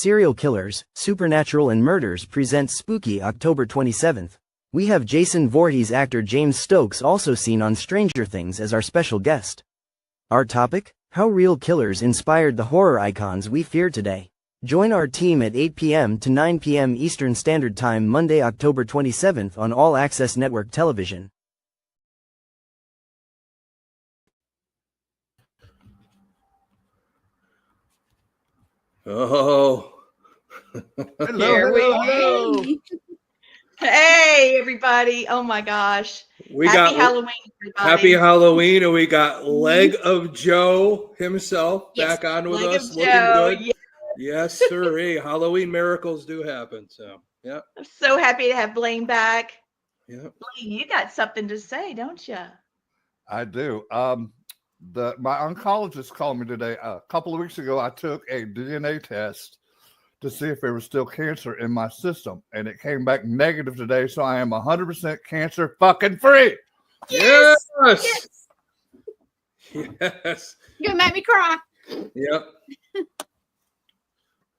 Serial Killers, Supernatural and Murders presents Spooky October 27th. We have Jason Voorhees actor James Stokes, also seen on Stranger Things, as our special guest. Our topic? How real killers inspired the horror icons we fear today. Join our team at 8 p.m. to 9 p.m. Eastern Standard Time Monday, October 27th on All Access Network Television. Oh, hello. Hey, everybody. Oh my gosh. Happy Halloween, everybody. Happy Halloween. And we got Leg of Joe himself back on with us. Looking good. Yes, sir. Halloween miracles do happen. So, yeah. I'm so happy to have Blaine back. Yeah. Blaine, you got something to say, don't you? I do. My oncologist called me today. A couple of weeks ago, I took a DNA test to see if there was still cancer in my system, and it came back negative today. So I am 100% cancer fucking free. Yes. Yes. Yes. You're gonna make me cry. Yep.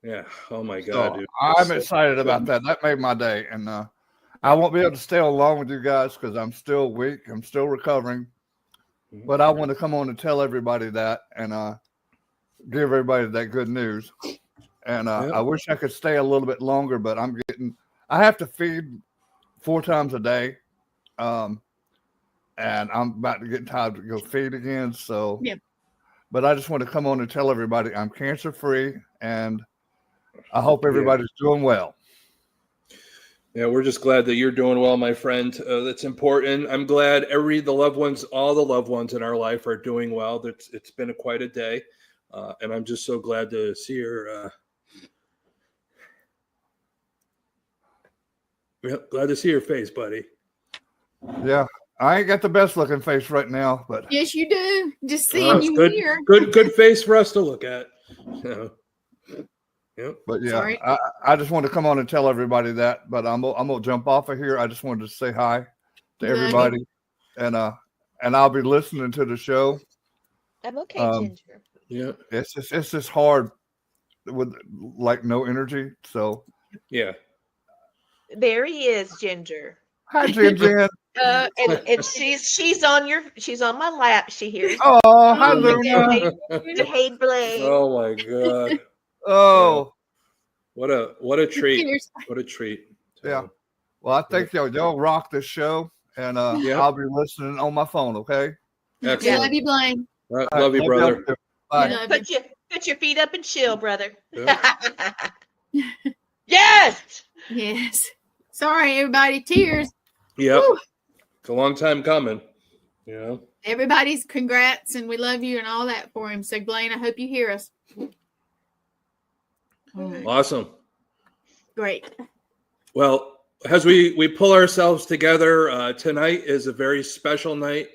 Yeah. Oh my God, So dude. I'm excited about that. That made my day, and I won't be able to stay along with you guys because I'm still weak. I'm still recovering. But I want to come on and tell everybody that and give everybody that good news. And I wish I could stay a little bit longer, but I have to feed 4 times a day. And I'm about to get tired to go feed again. So, but I just want to come on and tell everybody I'm cancer free, and I hope everybody's doing well. Yeah, we're just glad that you're doing well, my friend. That's important. I'm glad all the loved ones in our life are doing well. It's been quite a day, and I'm just so glad to see your. Glad to see your face, buddy. Yeah, I ain't got the best looking face right now, but yes, you do. Just seeing you good, here. Good face for us to look at. So. Yep. But yeah, I just want to come on and tell everybody that. But I'm gonna jump off of here. I just wanted to say hi to everybody, and I'll be listening to the show. I'm okay, Ginger. Yeah, it's just hard with like no energy. So yeah, there he is, Ginger. Hi, Ginger. And she's on my lap. She hears. Oh, hi, Luna. Hey, Blaine. Oh my God. Oh, what a treat! What a treat! Yeah. Well, I think y'all rock this show, and I'll be listening on my phone. Okay. Excellent. Yeah, love you, Blaine. Love you, brother. Bye. Put your feet up and chill, brother. Yeah. Yes. Yes. Sorry, everybody. Tears. Yep. It's a long time coming. You know. Everybody's congrats, and we love you and all that for him. So, Blaine, I hope you hear us. Awesome. Great. Well, as we pull ourselves together, tonight is a very special night.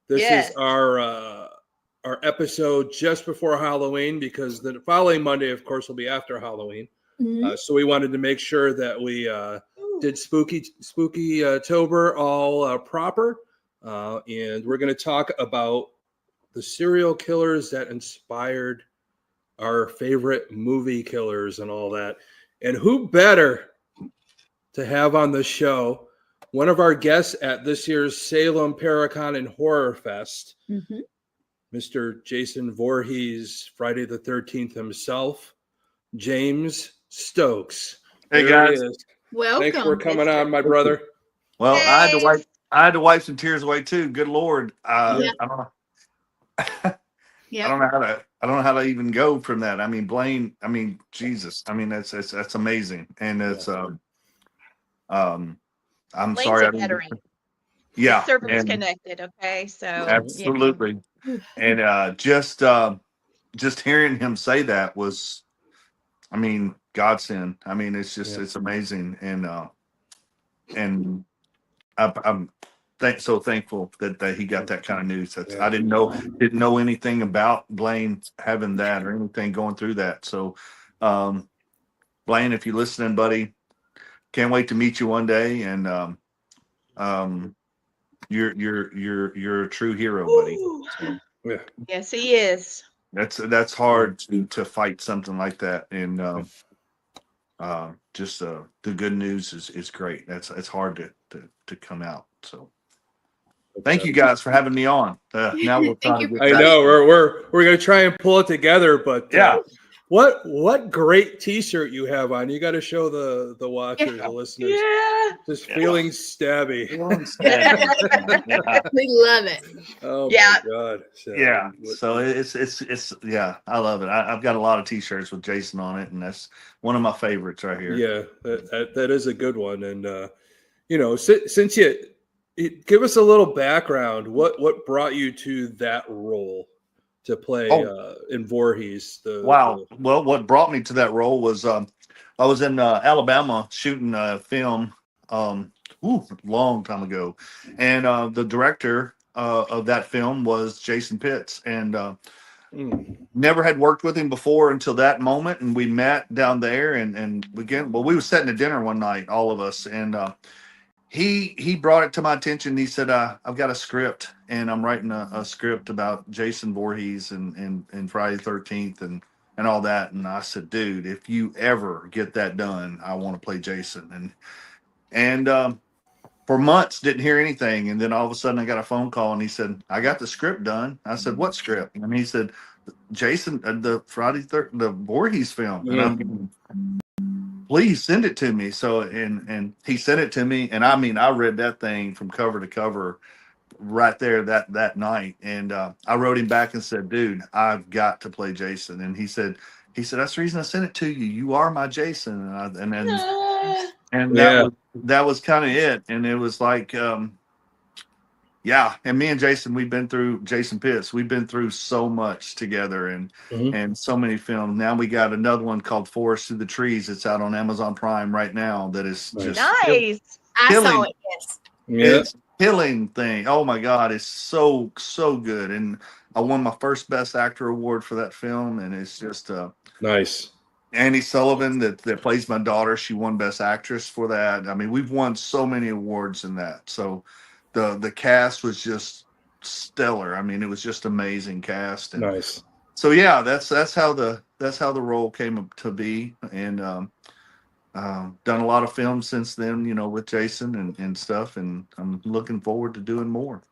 This is our episode just before Halloween, because the following Monday, of course, will be after Halloween. Mm-hmm. So we wanted to make sure that we did spooky October all proper, and we're going to talk about the serial killers that inspired our favorite movie killers and all that. And who better to have on the show one of our guests at this year's Salem Paracon and Horror Fest, Mr. Jason Voorhees, Friday the 13th himself, James Stokes. Hey, there guys. Welcome. Thanks for coming on, my brother. Well, I had to wipe some tears away too. Good Lord. I don't know. Yeah. I don't know how to even go from that. I mean, Blaine, Jesus. I mean, that's amazing. And it's I'm Blaine's sorry. The server's connected, okay? So absolutely. And just hearing him say that was, I mean, godsend. I mean, it's just it's amazing. And I'm so thankful that he got that kind of news. I didn't know anything about Blaine having that or anything going through that. So, Blaine, if you're listening, buddy, can't wait to meet you one day. And you're a true hero, buddy. So, yes, he is. that's hard to fight something like that. And just the good news is great. It's hard to come out. So thank you guys for having me on. Now we're trying to get I back. know we're gonna try and pull it together, but Yeah. What great T-shirt you have on! You got to show the watchers, the listeners. Yeah. Just feeling stabby. Yeah. We love it. Oh Yeah. my god! Yeah. So it's yeah, I love it. I've got a lot of T-shirts with Jason on it, and that's one of my favorites right here. Yeah, that is a good one. And you know, since give us a little background. What brought you to that role to play in Voorhees? Wow. Well, what brought me to that role was I was in Alabama shooting a film long time ago, and the director of that film was Jason Pitts, and never had worked with him before until that moment, and we met down there, and we were sitting at dinner one night, all of us, and he brought it to my attention. He said, I've got a script, and I'm writing a script about Jason Voorhees and Friday the 13th and all that. And I said, dude, if you ever get that done, I want to play Jason. And for months, didn't hear anything. And then all of a sudden I got a phone call, and he said, I got the script done. I said, what script? And he said, Jason, the the Voorhees film. Yeah. And please send it to me. So, and he sent it to me. And I mean, I read that thing from cover to cover right there that night. And I wrote him back and said, dude, I've got to play Jason. And he said, that's the reason I sent it to you. You are my Jason. And that was kind of it. And it was like, yeah. And me and Jason, Jason Pitts, we've been through so much together and so many films. Now we got another one called Forest Through the Trees. It's out on Amazon Prime right now. That is just Nice. I saw it. Yes. It's killing thing. Oh my God. It's so good. And I won my first Best Actor award for that film. And it's just nice. Annie Sullivan that plays my daughter. She won Best Actress for that. I mean, we've won so many awards in that. So the cast was just stellar. I mean, it was just amazing cast. And nice. So yeah, that's how the role came up to be. And done a lot of films since then, you know, with Jason and stuff. And I'm looking forward to doing more.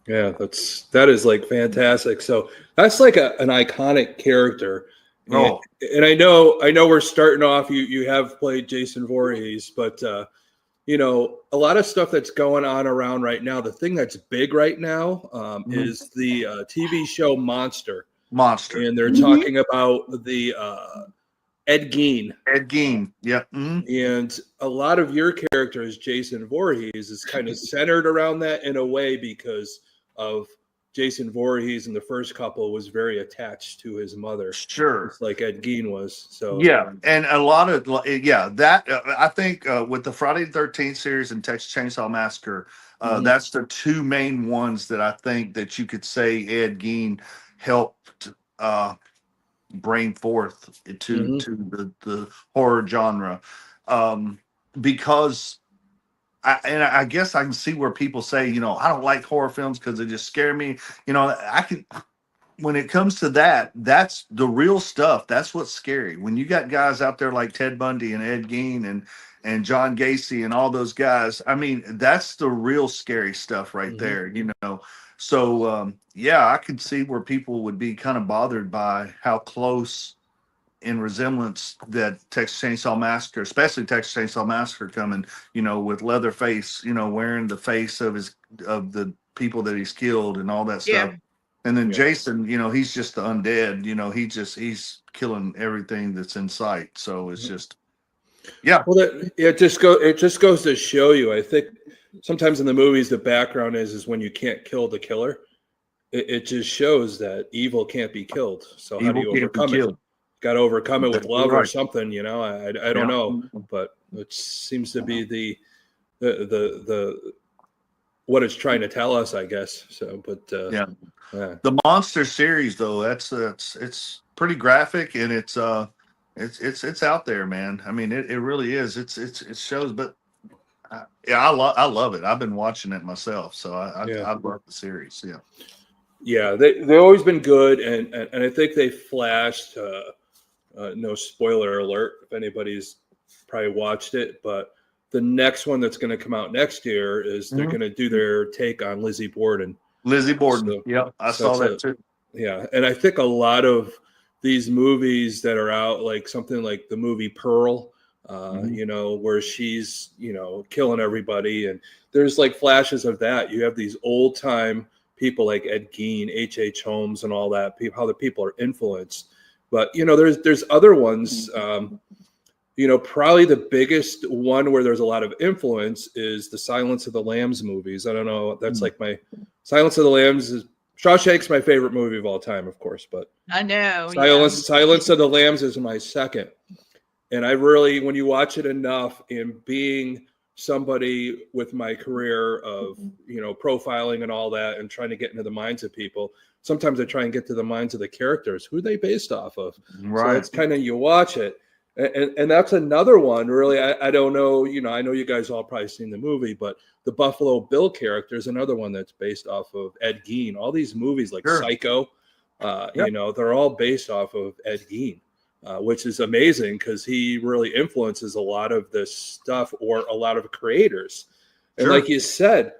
Yeah, that is like fantastic. So that's like an iconic character. Oh. And I know we're starting off. You have played Jason Voorhees, but you know, a lot of stuff that's going on around right now. The thing that's big right now is the TV show Monster, and they're talking about the Ed Gein. Yeah. And a lot of your characters, Jason Voorhees, is kind of centered around that in a way because of Jason Voorhees in the first couple was very attached to his mother. Sure. Just like Ed Gein was. So yeah. And a lot of, that I think with the Friday the 13th series and Texas Chainsaw Massacre, that's the two main ones that I think that you could say Ed Gein helped bring forth to the horror genre, because I guess I can see where people say, you know, I don't like horror films because they just scare me. You know, when it comes to that, that's the real stuff. That's what's scary. When you got guys out there like Ted Bundy and Ed Gein and John Gacy and all those guys, I mean, that's the real scary stuff right there, you know. So, yeah, I could see where people would be kind of bothered by how close in resemblance that Texas Chainsaw Massacre, especially Texas Chainsaw Massacre coming, you know, with Leatherface, you know, wearing the face of the people that he's killed and all that stuff. And then Jason, you know, he's just the undead, you know, he's killing everything that's in sight. So it's just, yeah. Well, it just goes to show you, I think sometimes in the movies, the background is when you can't kill the killer. It just shows that evil can't be killed. So how do you overcome it? Got to overcome it with love or something, you know. I don't know, but it seems to be the what it's trying to tell us, I guess. So, but the Monster series though, it's pretty graphic and it's out there, man. I mean, it really is. It shows, but I love it. I've been watching it myself, so I love the series. Yeah, they've always been good, and I think they flashed. No spoiler alert if anybody's probably watched it, but the next one that's going to come out next year is they're going to do their take on Lizzie Borden. Lizzie Borden. So, yep, I saw that too. Yeah, and I think a lot of these movies that are out, like something like the movie Pearl, you know, where she's, you know, killing everybody, and there's like flashes of that. You have these old time people like Ed Gein, H.H. Holmes, and all that. How the people are influenced, but you know, there's other ones. You know, probably the biggest one where there's a lot of influence is the Silence of the Lambs movies. I don't know. That's like my Silence of the Lambs is Shawshank's my favorite movie of all time, of course, but I know. Silence of the Lambs is my second. And I really, when you watch it enough, and being somebody with my career of, you know, profiling and all that and trying to get into the minds of people, sometimes I try and get to the minds of the characters. Who are they based off of? Right. So it's kind of, you watch it. And that's another one, really. I don't know, you know, I know you guys all probably seen the movie, but the Buffalo Bill character is another one that's based off of Ed Gein. All these movies like Psycho, you know, they're all based off of Ed Gein, which is amazing because he really influences a lot of this stuff, or a lot of creators. And like you said,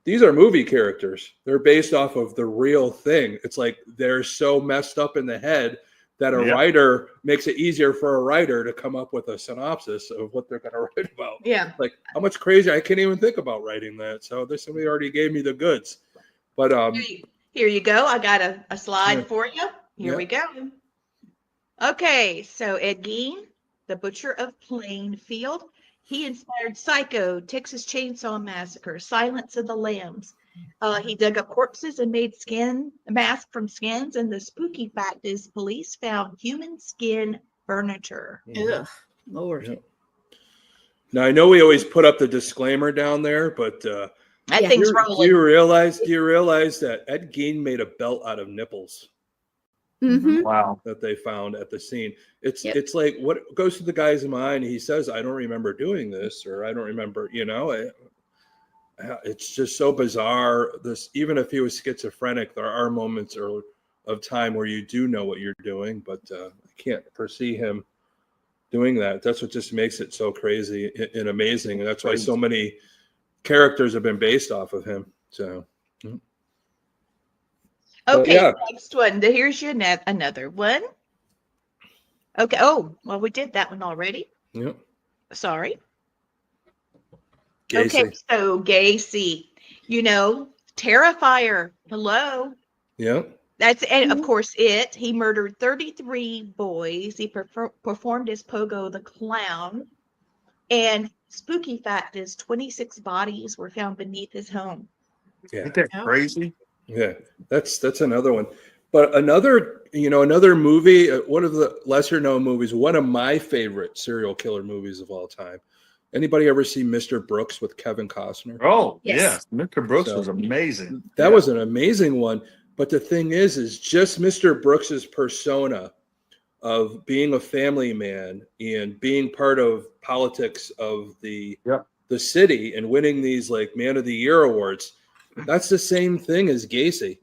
these are movie characters. They're based off of the real thing. It's like they're so messed up in the head that a writer makes it easier for a writer to come up with a synopsis of what they're going to write about. Yeah. Like how much crazy, I can't even think about writing that. So there's somebody already gave me the goods. But here you go. I got a slide for you. Here we go. Okay. So Ed Gein, the Butcher of Plainfield, he inspired Psycho, Texas Chainsaw Massacre, Silence of the Lambs. He dug up corpses and made a mask from skins. And the spooky fact is, police found human skin furniture. Ugh, Lord. Yeah. Now I know we always put up the disclaimer down there, but that thing's rolling. Do you realize that Ed Gein made a belt out of nipples? Mm-hmm. Wow. That they found at the scene. It's like, what goes through the guy's mind? He says, I don't remember doing this, or I don't remember, you know. It's just so bizarre. This, even if he was schizophrenic, there are moments of time where you do know what you're doing, but I can't foresee him doing that. That's what just makes it so crazy and amazing, and that's why so many characters have been based off of him. So, okay, next one. Here's your another one. Okay. Oh, well, we did that one already. Yep. Sorry. Gacy. Okay, so Gacy, you know, Terrifier. Hello. Yeah. That's, and of course, he murdered 33 boys. He performed as Pogo the Clown. And spooky fact is 26 bodies were found beneath his home. Yeah. Isn't that crazy? Yeah, that's another one. But another movie, one of the lesser known movies, one of my favorite serial killer movies of all time. Anybody ever see Mr. Brooks with Kevin Costner? Oh, yes. Mr. Brooks was amazing. That was an amazing one. But the thing is just Mr. Brooks's persona of being a family man and being part of politics of the city and winning these like Man of the Year awards. That's the same thing as Gacy.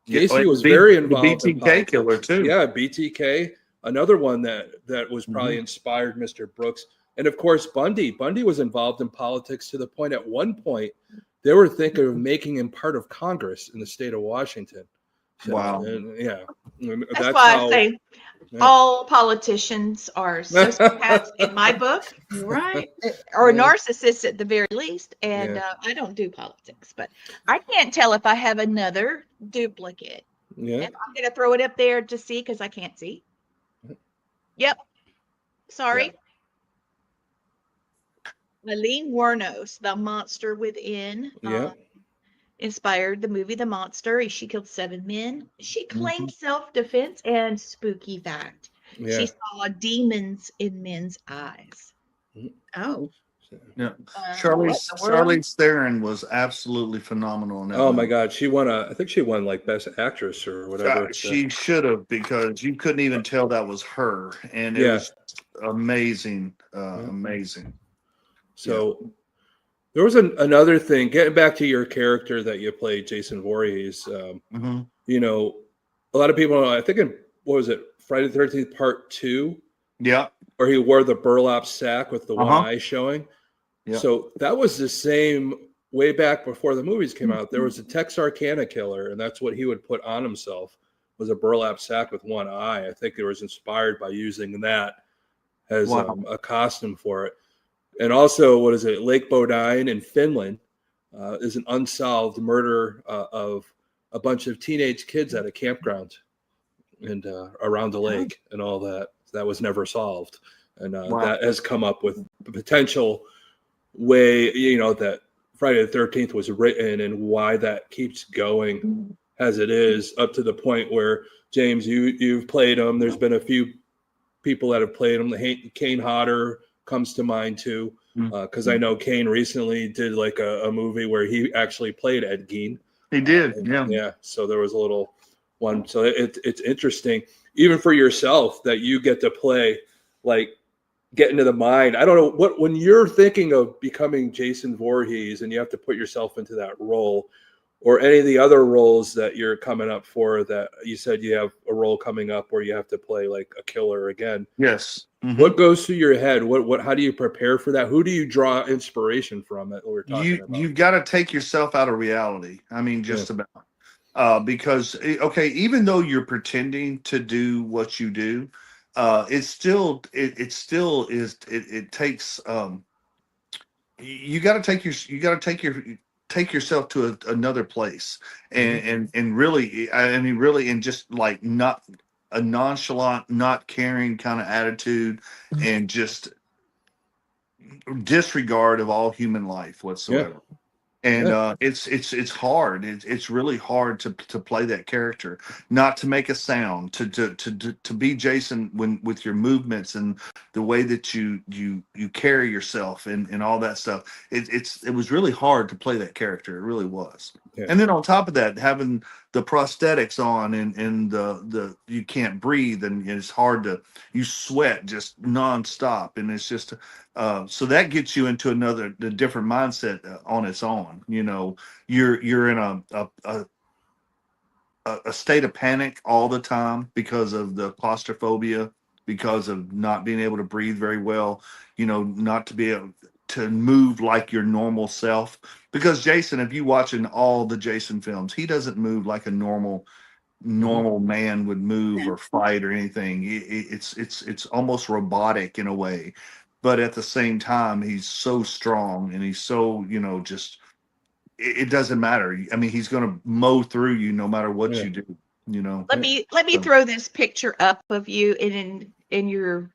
Gacy was very involved. The BTK killer too. Yeah, BTK, another one that was probably inspired Mr. Brooks. And of course, Bundy. Bundy was involved in politics to the point at one point they were thinking of making him part of Congress in the state of Washington. So, wow. That's why I say all politicians are sociopaths in my book. Right. Or narcissists at the very least. And I don't do politics, but I can't tell if I have another duplicate. Yeah. And I'm going to throw it up there to see because I can't see. Yep. Sorry. Eileen Wuornos, The Monster Within, inspired the movie The Monster. She killed 7 men. She claimed self-defense and spooky fact. Yeah. She saw demons in men's eyes. Oh. Yeah. Charlize Theron was absolutely phenomenal in that movie. My God. She won I think she won like Best Actress or whatever. She should have, because you couldn't even tell that was her. And it was amazing. Amazing. So there was another thing, getting back to your character that you played, Jason Voorhees. You know, a lot of people, I think what was it, Friday the 13th Part 2, Yeah. Or he wore the burlap sack with the one Uh-huh. eye showing. Yeah. So that was the same way back before the movies came out. There was a Texarkana killer, and that's what he would put on himself, was a burlap sack with one eye. I think it was inspired by using that as Wow. a costume for it. And also, what is it? Lake Bodine in Finland is an unsolved murder of a bunch of teenage kids at a campground and around the lake and all that. That was never solved. And Wow. that has come up with the potential way, that Friday the 13th was written and why that keeps going as it is, up to the point where, James, you've played them. There's been a few people that have played them. Kane Hodder comes to mind too, because I know Kane recently did like a movie where he actually played Ed Gein. He did. Yeah. So there was a little one. So it's interesting, even for yourself, that you get to play, like, get into the mind. I don't know when you're thinking of becoming Jason Voorhees and you have to put yourself into that role, or any of the other roles that you're coming up for, that you said you have a role coming up where you have to play like a killer again. Yes. Mm-hmm. What goes through your head? How do you prepare for that? Who do you draw inspiration from that we're talking about? You've got to take yourself out of reality. I mean, just about. Because, okay, even though you're pretending to do what you do, it still takes, you got to take yourself to another place, and really, I mean, really, and just like not a nonchalant, not caring kind of attitude, and just disregard of all human life whatsoever. And it's hard. It's really hard to play that character, not to make a sound, to be Jason with your movements and the way that you carry yourself and all that stuff. It was really hard to play that character. It really was. Yeah. And then on top of that, having the prosthetics on and the you can't breathe, and it's hard you sweat just nonstop, and it's just so that gets you into a different mindset on its own. You're in a state of panic all the time because of the claustrophobia, because of not being able to breathe very well, not to be able to move like your normal self. Because Jason, if you watching all the Jason films, he doesn't move like a normal man would move or fight or anything. It's almost robotic in a way, but at the same time, he's so strong and he's so, just, it doesn't matter. I mean, he's going to mow through you no matter what you do, Let me throw this picture up of you in your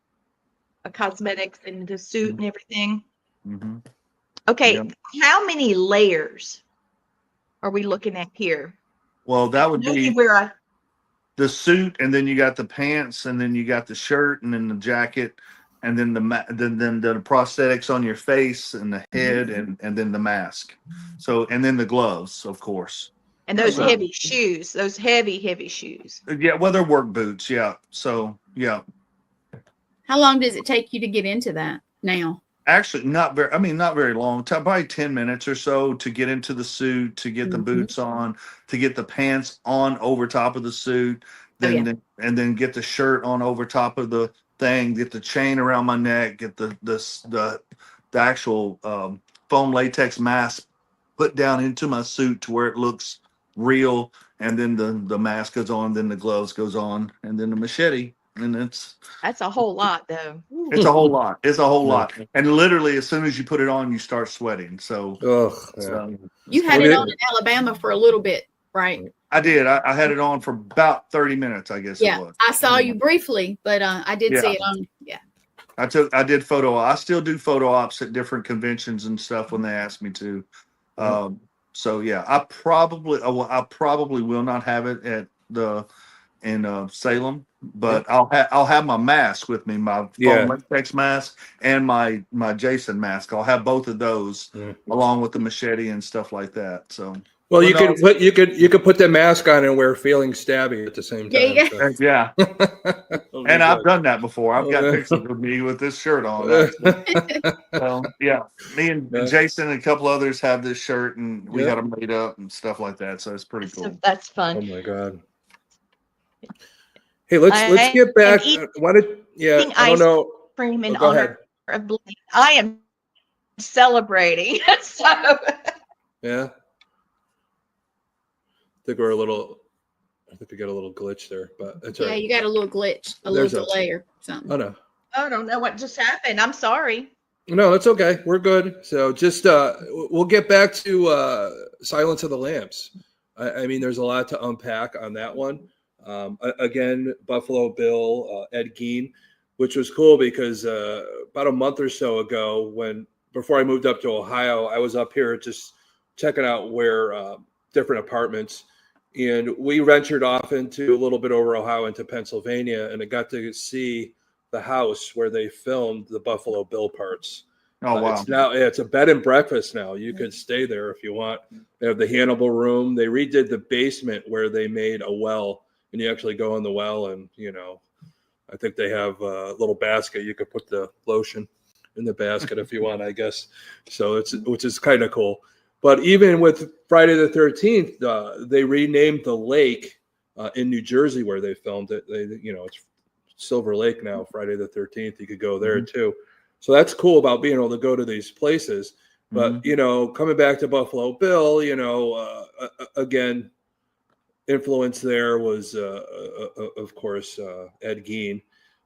cosmetics and the suit and everything. Mm-hmm. Okay, how many layers are we looking at here? Well, that would be where the suit, and then you got the pants, and then you got the shirt, and then the jacket, and then then the prosthetics on your face and the head, and then the mask. So, and then the gloves, of course. And those heavy shoes, those heavy shoes. Yeah, well, they're work boots. Yeah. So, yeah. How long does it take you to get into that now? Actually, not very long. Probably 10 minutes or so to get into the suit, to get the boots on, to get the pants on over top of the suit, and then get the shirt on over top of the thing, get the chain around my neck, get the actual foam latex mask put down into my suit to where it looks real, and then the mask goes on, then the gloves goes on, and then the machete. And that's a whole lot, though. It's a whole lot. It's a whole lot. And literally, as soon as you put it on, you start sweating. So, you had it on in Alabama for a little bit, right? I did. I had it on for about 30 minutes, I guess. Yeah, it was. I saw you briefly, but I did see it on. Yeah. I did I still do photo ops at different conventions and stuff when they ask me to. So yeah, I probably will not have it in Salem, but I'll have my mask with me, my foam latex mask and my Jason mask. I'll have both of those along with the machete and stuff like that. So, well, you could put the mask on and wear Feeling Stabby at the same time. Yeah. And I've done that before. I've got pictures of me with this shirt on. So, yeah, me and Jason and a couple others have this shirt, and we got them made up and stuff like that. So it's pretty cool. That's fun. Oh my God. Hey, let's get back. Yeah, Eating I don't ice know. cream in Oh, go honor ahead. of Blaine. I am celebrating. So Yeah, I think we're a little. I think we got a little glitch there, but that's all Yeah, right. you got a little glitch, a There's little a. delay or Oh something. no. I don't know what just happened. I'm sorry. No, that's okay. We're good. So just we'll get back to Silence of the Lambs. I mean, there's a lot to unpack on that one. Again, Buffalo Bill, Ed Gein, which was cool because about a month or so ago, when before I moved up to Ohio, I was up here just checking out where different apartments, and we ventured off into a little bit over Ohio into Pennsylvania, and I got to see the house where they filmed the Buffalo Bill parts. Oh wow. It's a bed and breakfast now. You could stay there if you want. They have the Hannibal room. They redid the basement where they made a well, and you actually go in the well, and I think they have a little basket. You could put the lotion in the basket if you want, I guess. So which is kind of cool. But even with Friday the 13th, they renamed the lake in New Jersey where they filmed it. It's Silver Lake now. Friday the 13th, you could go there too. So that's cool about being able to go to these places. But coming back to Buffalo Bill, again, influence there was, of course, Ed Gein.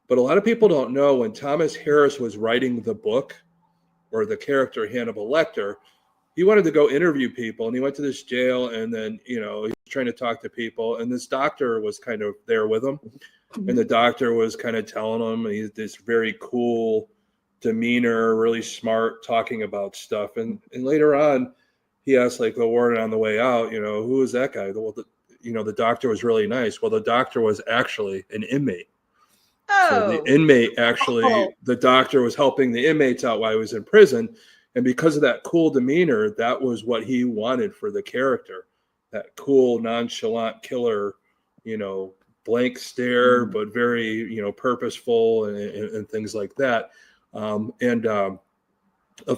But a lot of people don't know when Thomas Harris was writing the book or the character Hannibal Lecter, he wanted to go interview people, and he went to this jail, and then he was trying to talk to people, and this doctor was kind of there with him, and the doctor was kind of telling him he's this very cool demeanor, really smart, talking about stuff, and later on, he asked like the warden on the way out, who is that guy? Well, the doctor was really nice. Well, the doctor was actually an inmate. So the Oh, inmate actually, the doctor was helping the inmates out while he was in prison. And because of that cool demeanor, that was what he wanted for the character. That cool, nonchalant killer, blank stare, but very, purposeful and things like that. Of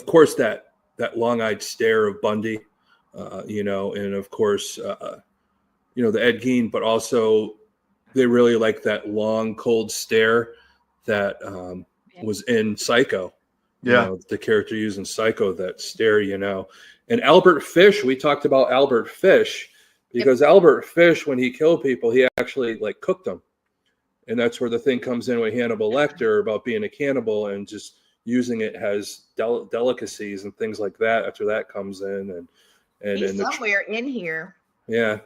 course, that long-eyed stare of Bundy, and of course, the Ed Gein, but also they really like that long, cold stare that was in Psycho. The character used in Psycho, that stare, And Albert Fish, we talked about Albert Fish because Albert Fish, when he killed people, he actually like cooked them. And that's where the thing comes in with Hannibal Lecter about being a cannibal and just using it as delicacies and things like that. After that comes in, he's somewhere in here. Yeah.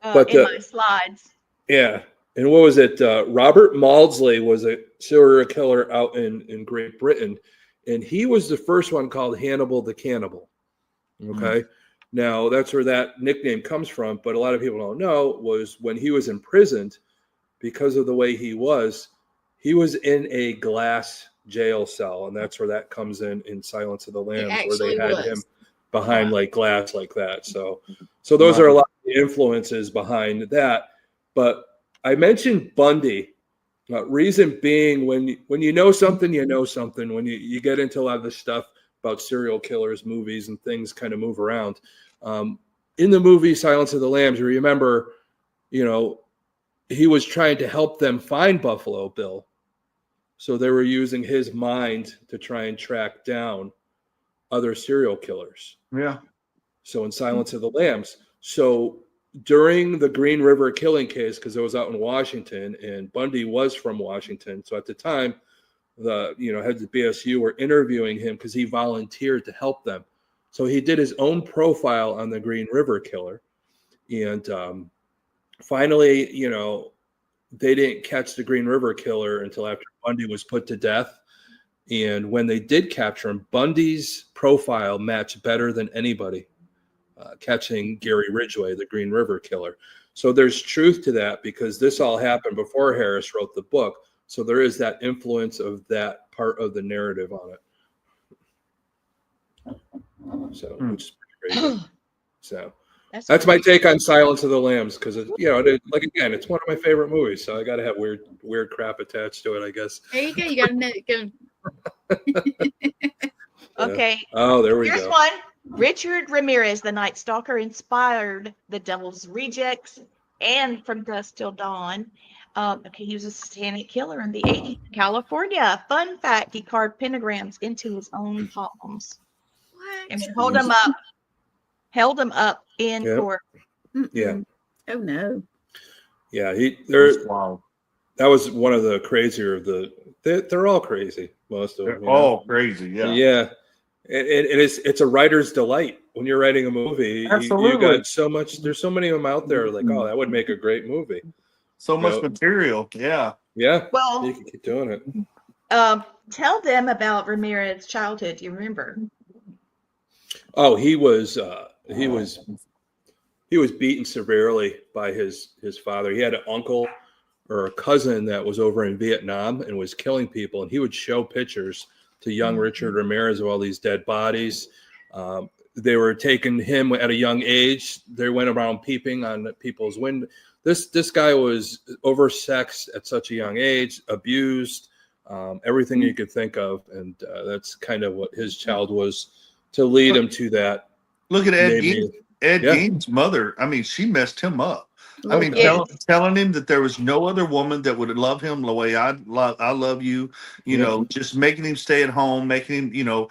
But in my slides. Yeah. And what was it? Robert Maudsley was a serial killer out in Great Britain, and he was the first one called Hannibal the Cannibal. Okay. Now that's where that nickname comes from, but a lot of people don't know was when he was imprisoned because of the way he was in a glass jail cell, and that's where that comes in Silence of the Lambs, where they had him behind like glass like that. So those are a lot of the influences behind that. But I mentioned Bundy. Reason being, when you know something, you know something. When you get into a lot of the stuff about serial killers, movies, and things kind of move around. In the movie Silence of the Lambs, you remember, he was trying to help them find Buffalo Bill. So they were using his mind to try and track down other serial killers. Yeah. So in Silence of the Lambs. So during the Green River killing case, because it was out in Washington and Bundy was from Washington. So at the time, the heads of BSU were interviewing him because he volunteered to help them. So he did his own profile on the Green River killer. And finally, they didn't catch the Green River killer until after Bundy was put to death. And when they did capture him, Bundy's profile matched better than anybody catching Gary Ridgway, the Green River killer. So there's truth to that because this all happened before Harris wrote the book. So there is that influence of that part of the narrative on it. So, which is pretty crazy. So that's my take on Silence of the Lambs because it's one of my favorite movies. So I got to have weird crap attached to it, I guess. There you go. You got to know. Okay. Oh, there we go. Here's one. Richard Ramirez, the Night Stalker, inspired The Devil's Rejects and From Dusk Till Dawn. Okay, he was a satanic killer in the 80s in California. Fun fact, he carved pentagrams into his own palms What? and held them up in Yep. court. Yeah. Oh no. Yeah, That's wild. that was one of the crazier of the. They're all crazy, most of them. They're you know? all crazy. Yeah. Yeah, and it's a writer's delight when you're writing a movie. You Absolutely. got so much. There's so many of them out there. Like, oh, that would make a great movie. So much Yep. material. Yeah. Yeah, Well, you can keep doing it. tell them about Ramirez's childhood. Do you remember? Oh, he was beaten severely by his father. He had an uncle or a cousin that was over in Vietnam and was killing people, and he would show pictures to young Richard Ramirez of all these dead bodies. They were taking him at a young age. They went around peeping on people's window. This guy was oversexed at such a young age, abused, everything you could think of, and that's kind of what his child was to lead him to that. Look at Ed Maybe. Gein. Ed Yeah. Gein's mother. I mean, she messed him up. I Oh, mean, yes. telling him that there was no other woman that would love him the way I love you. You Yeah. know, just making him stay at home, making him, you know,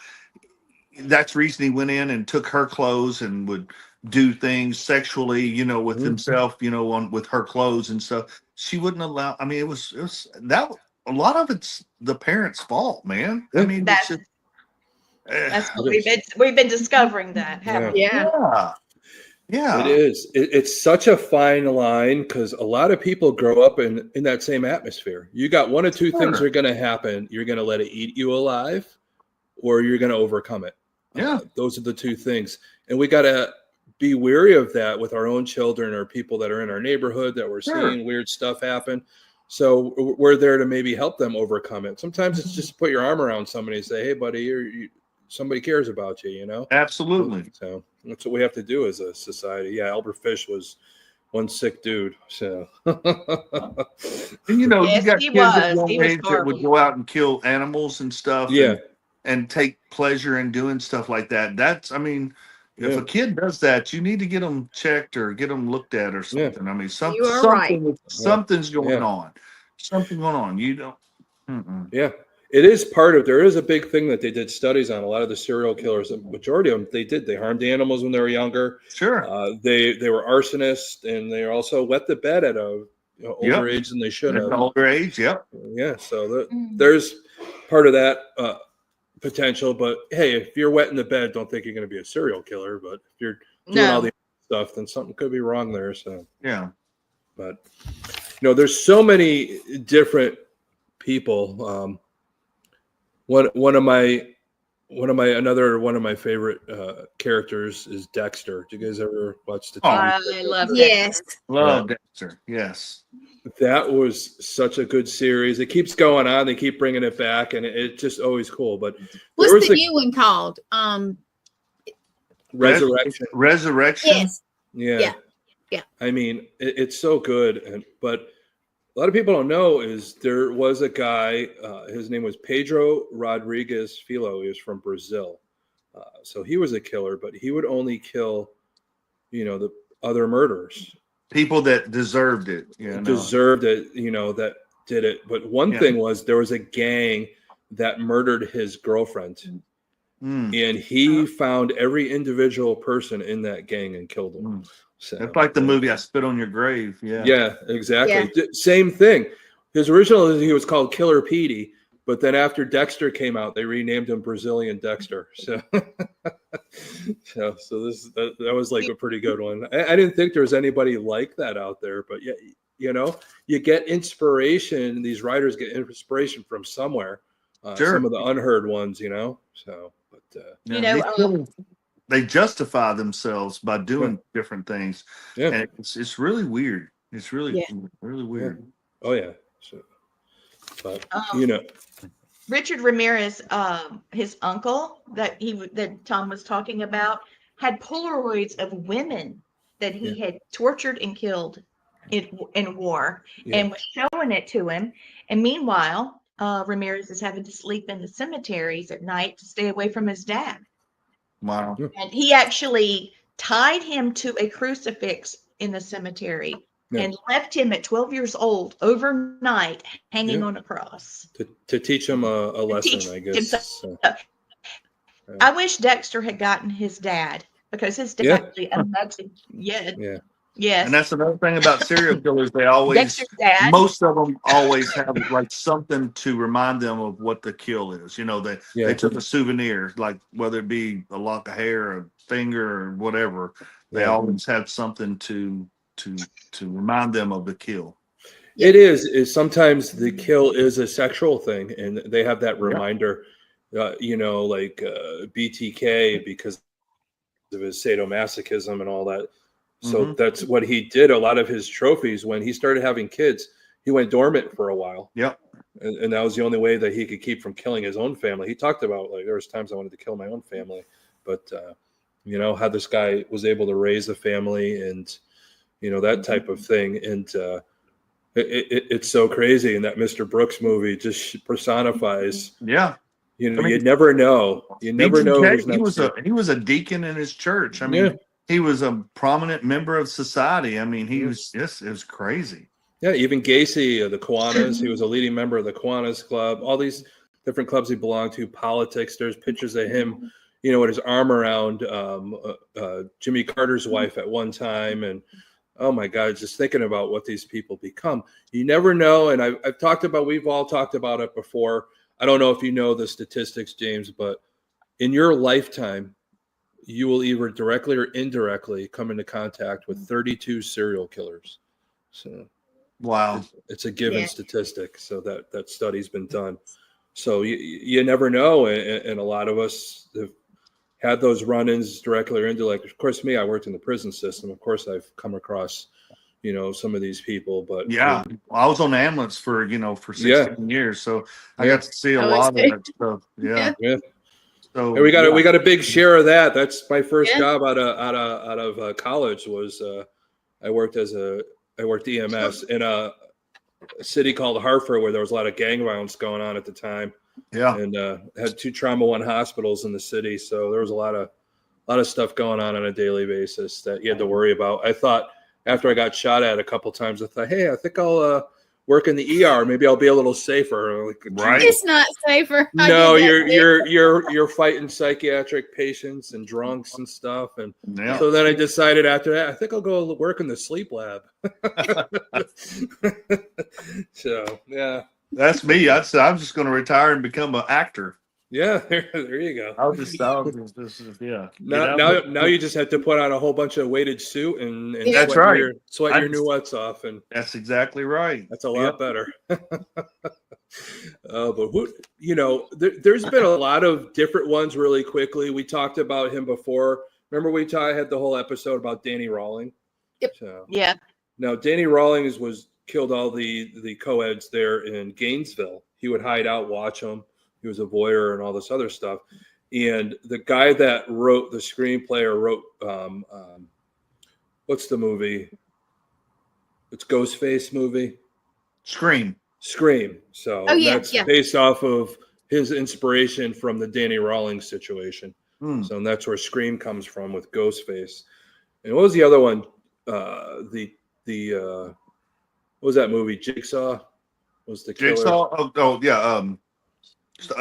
that's the reason he went in and took her clothes and would do things sexually, you know, with himself, you know, with her clothes and stuff. She wouldn't allow. I mean, it was that a lot of it's the parents' fault, man. I mean, it's just, That's what we've been discovering that, haven't we? Yeah. yeah. It is. It's such a fine line because a lot of people grow up in that same atmosphere. You got one of two things Sure. are going to happen. You're going to let it eat you alive, or you're going to overcome it. Yeah. Those are the two things. And we got to be wary of that with our own children or people that are in our neighborhood that we're Sure. seeing weird stuff happen. So we're there to maybe help them overcome it. Sometimes it's just put your arm around somebody and say, hey, buddy, somebody cares about you, you know? Absolutely. So that's what we have to do as a society. Yeah, Albert Fish was one sick dude. So, And you know, Yes, you got he kids at was. young He was age that would horrible. go out and kill animals and stuff. yeah, and take pleasure in doing stuff like that. That's, I mean, if Yeah. a kid does that, you need to get them checked or get them looked at or Yeah. something. I mean, You are right. something's going Yeah. on. Something going on. You don't. Mm-mm. yeah. It is there is a big thing that they did studies on. A lot of the serial killers, the majority of them, they harmed animals when they were younger. Sure. They were arsonists, and they also wet the bed at a older Yep. age than they should At have. an older age. Yep. Yeah, so there's part of that potential. But hey, if you're wet in the bed, don't think you're going to be a serial killer. But if you're doing all the stuff, then something could be wrong there. So Yeah. but there's so many different people. One of my favorite characters is Dexter. Do you guys ever watch the TV? I love it. Yes. Love Dexter. Yes. That was such a good series. It keeps going on. They keep bringing it back, and it's just always cool. But What's there was the new one called? Resurrection. Resurrection. Yes. Yeah. Yeah. I mean, it's so good. But a lot of people don't know is there was a guy, his name was Pedro Rodriguez Filho. He was from Brazil. So he was a killer, but he would only kill, the other murderers. People that deserved it. Deserved it, that did it. But one thing was there was a gang that murdered his girlfriend. And he found every individual person in that gang and killed them. So it's like the movie I Spit on Your Grave. Yeah. Yeah, exactly. Same thing. He was called Killer Petey, but then after Dexter came out, they renamed him Brazilian Dexter. So, that was like a pretty good one. I didn't think there was anybody like that out there, but yeah, you get inspiration. These writers get inspiration from somewhere. Sure. Some of the unheard ones, So, but they justify themselves by doing different things. Yeah. And it's really weird. It's really, really weird. Oh yeah. So, but Richard Ramirez, his uncle that Tom was talking about, had Polaroids of women that he had tortured and killed in war, and was showing it to him. And meanwhile, Ramirez is having to sleep in the cemeteries at night to stay away from his dad. Wow. And he actually tied him to a crucifix in the cemetery and left him at 12 years old overnight hanging Yeah. on a cross. To teach him a lesson, teach I him guess. something. I wish Dexter had gotten his dad, because his dad Yeah. actually amazing. Yeah. Yeah. Yes. And that's another thing about serial killers. They always, Dexter's dad. most of them always have like something to remind them of what the kill is. You know, they took a souvenir, like whether it be a lock of hair, a finger, or whatever. They always have something to remind them of the kill. It is sometimes the kill is a sexual thing, and they have that reminder, you know, like BTK, because of his sadomasochism and all that. So that's what he did. A lot of his trophies, when he started having kids, he went dormant for a while. Yep. And that was the only way that he could keep from killing his own family. He talked about, like, there was times I wanted to kill my own family, but you know, how this guy was able to raise a family and, you know, that type of thing. And it's so crazy. And that Mr. Brooks movie just personifies, Yeah. you know, you never know. You never know. BTK, he was a deacon in his church. I mean, he was a prominent member of society. I mean, he was just, it was crazy. Yeah, even Gacy, the Kiwanis, he was a leading member of the Kiwanis Club, all these different clubs he belonged to, politics. There's pictures of him, you know, with his arm around Jimmy Carter's wife at one time. And oh my God, just thinking about what these people become. You never know. And I've talked about, we've all talked about it before. I don't know if you know the statistics, James, but in your lifetime, you will either directly or indirectly come into contact with 32 serial killers. So wow, it's a given statistic. So that study's been done. So you never know. And a lot of us have had those run-ins directly or indirectly. Of course, me, I worked in the prison system. Of course, I've come across, you know, some of these people, but I was on the ambulance for 16 years. So I got to see a lot of that stuff. Yeah. So and we got a big share of that. That's my first job out of college was I worked EMS in a city called Hartford, where there was a lot of gang violence going on at the time. Yeah, and had 2 Trauma 1 hospitals in the city, so there was a lot of stuff going on a daily basis that you had to worry about. I thought after I got shot at a couple times, I thought, hey, I think I'll work in the ER. Maybe I'll be a little safer. Like, right? It's not safer. No, you're fighting psychiatric patients and drunks and stuff. And so then I decided after that, I think I'll go work in the sleep lab. So yeah, that's me. I'm just going to retire and become an actor. Yeah, there you go. I'll just Now you just have to put on a whole bunch of weighted suit and that's sweat your nuts off, and that's exactly right. That's a lot better. But there's been a lot of different ones. Really quickly, we talked about him before. Remember, I had the whole episode about Danny Rawling. Yep. So, yeah. Now Danny Rawlings killed all the co-eds there in Gainesville. He would hide out, watch them. He was a voyeur and all this other stuff. And the guy that wrote the screenplay or wrote, what's the movie? It's Ghostface movie. Scream. So that's based off of his inspiration from the Danny Rawlings situation. So that's where Scream comes from with Ghostface. And what was the other one? What was that movie? Jigsaw was the killer. Jigsaw?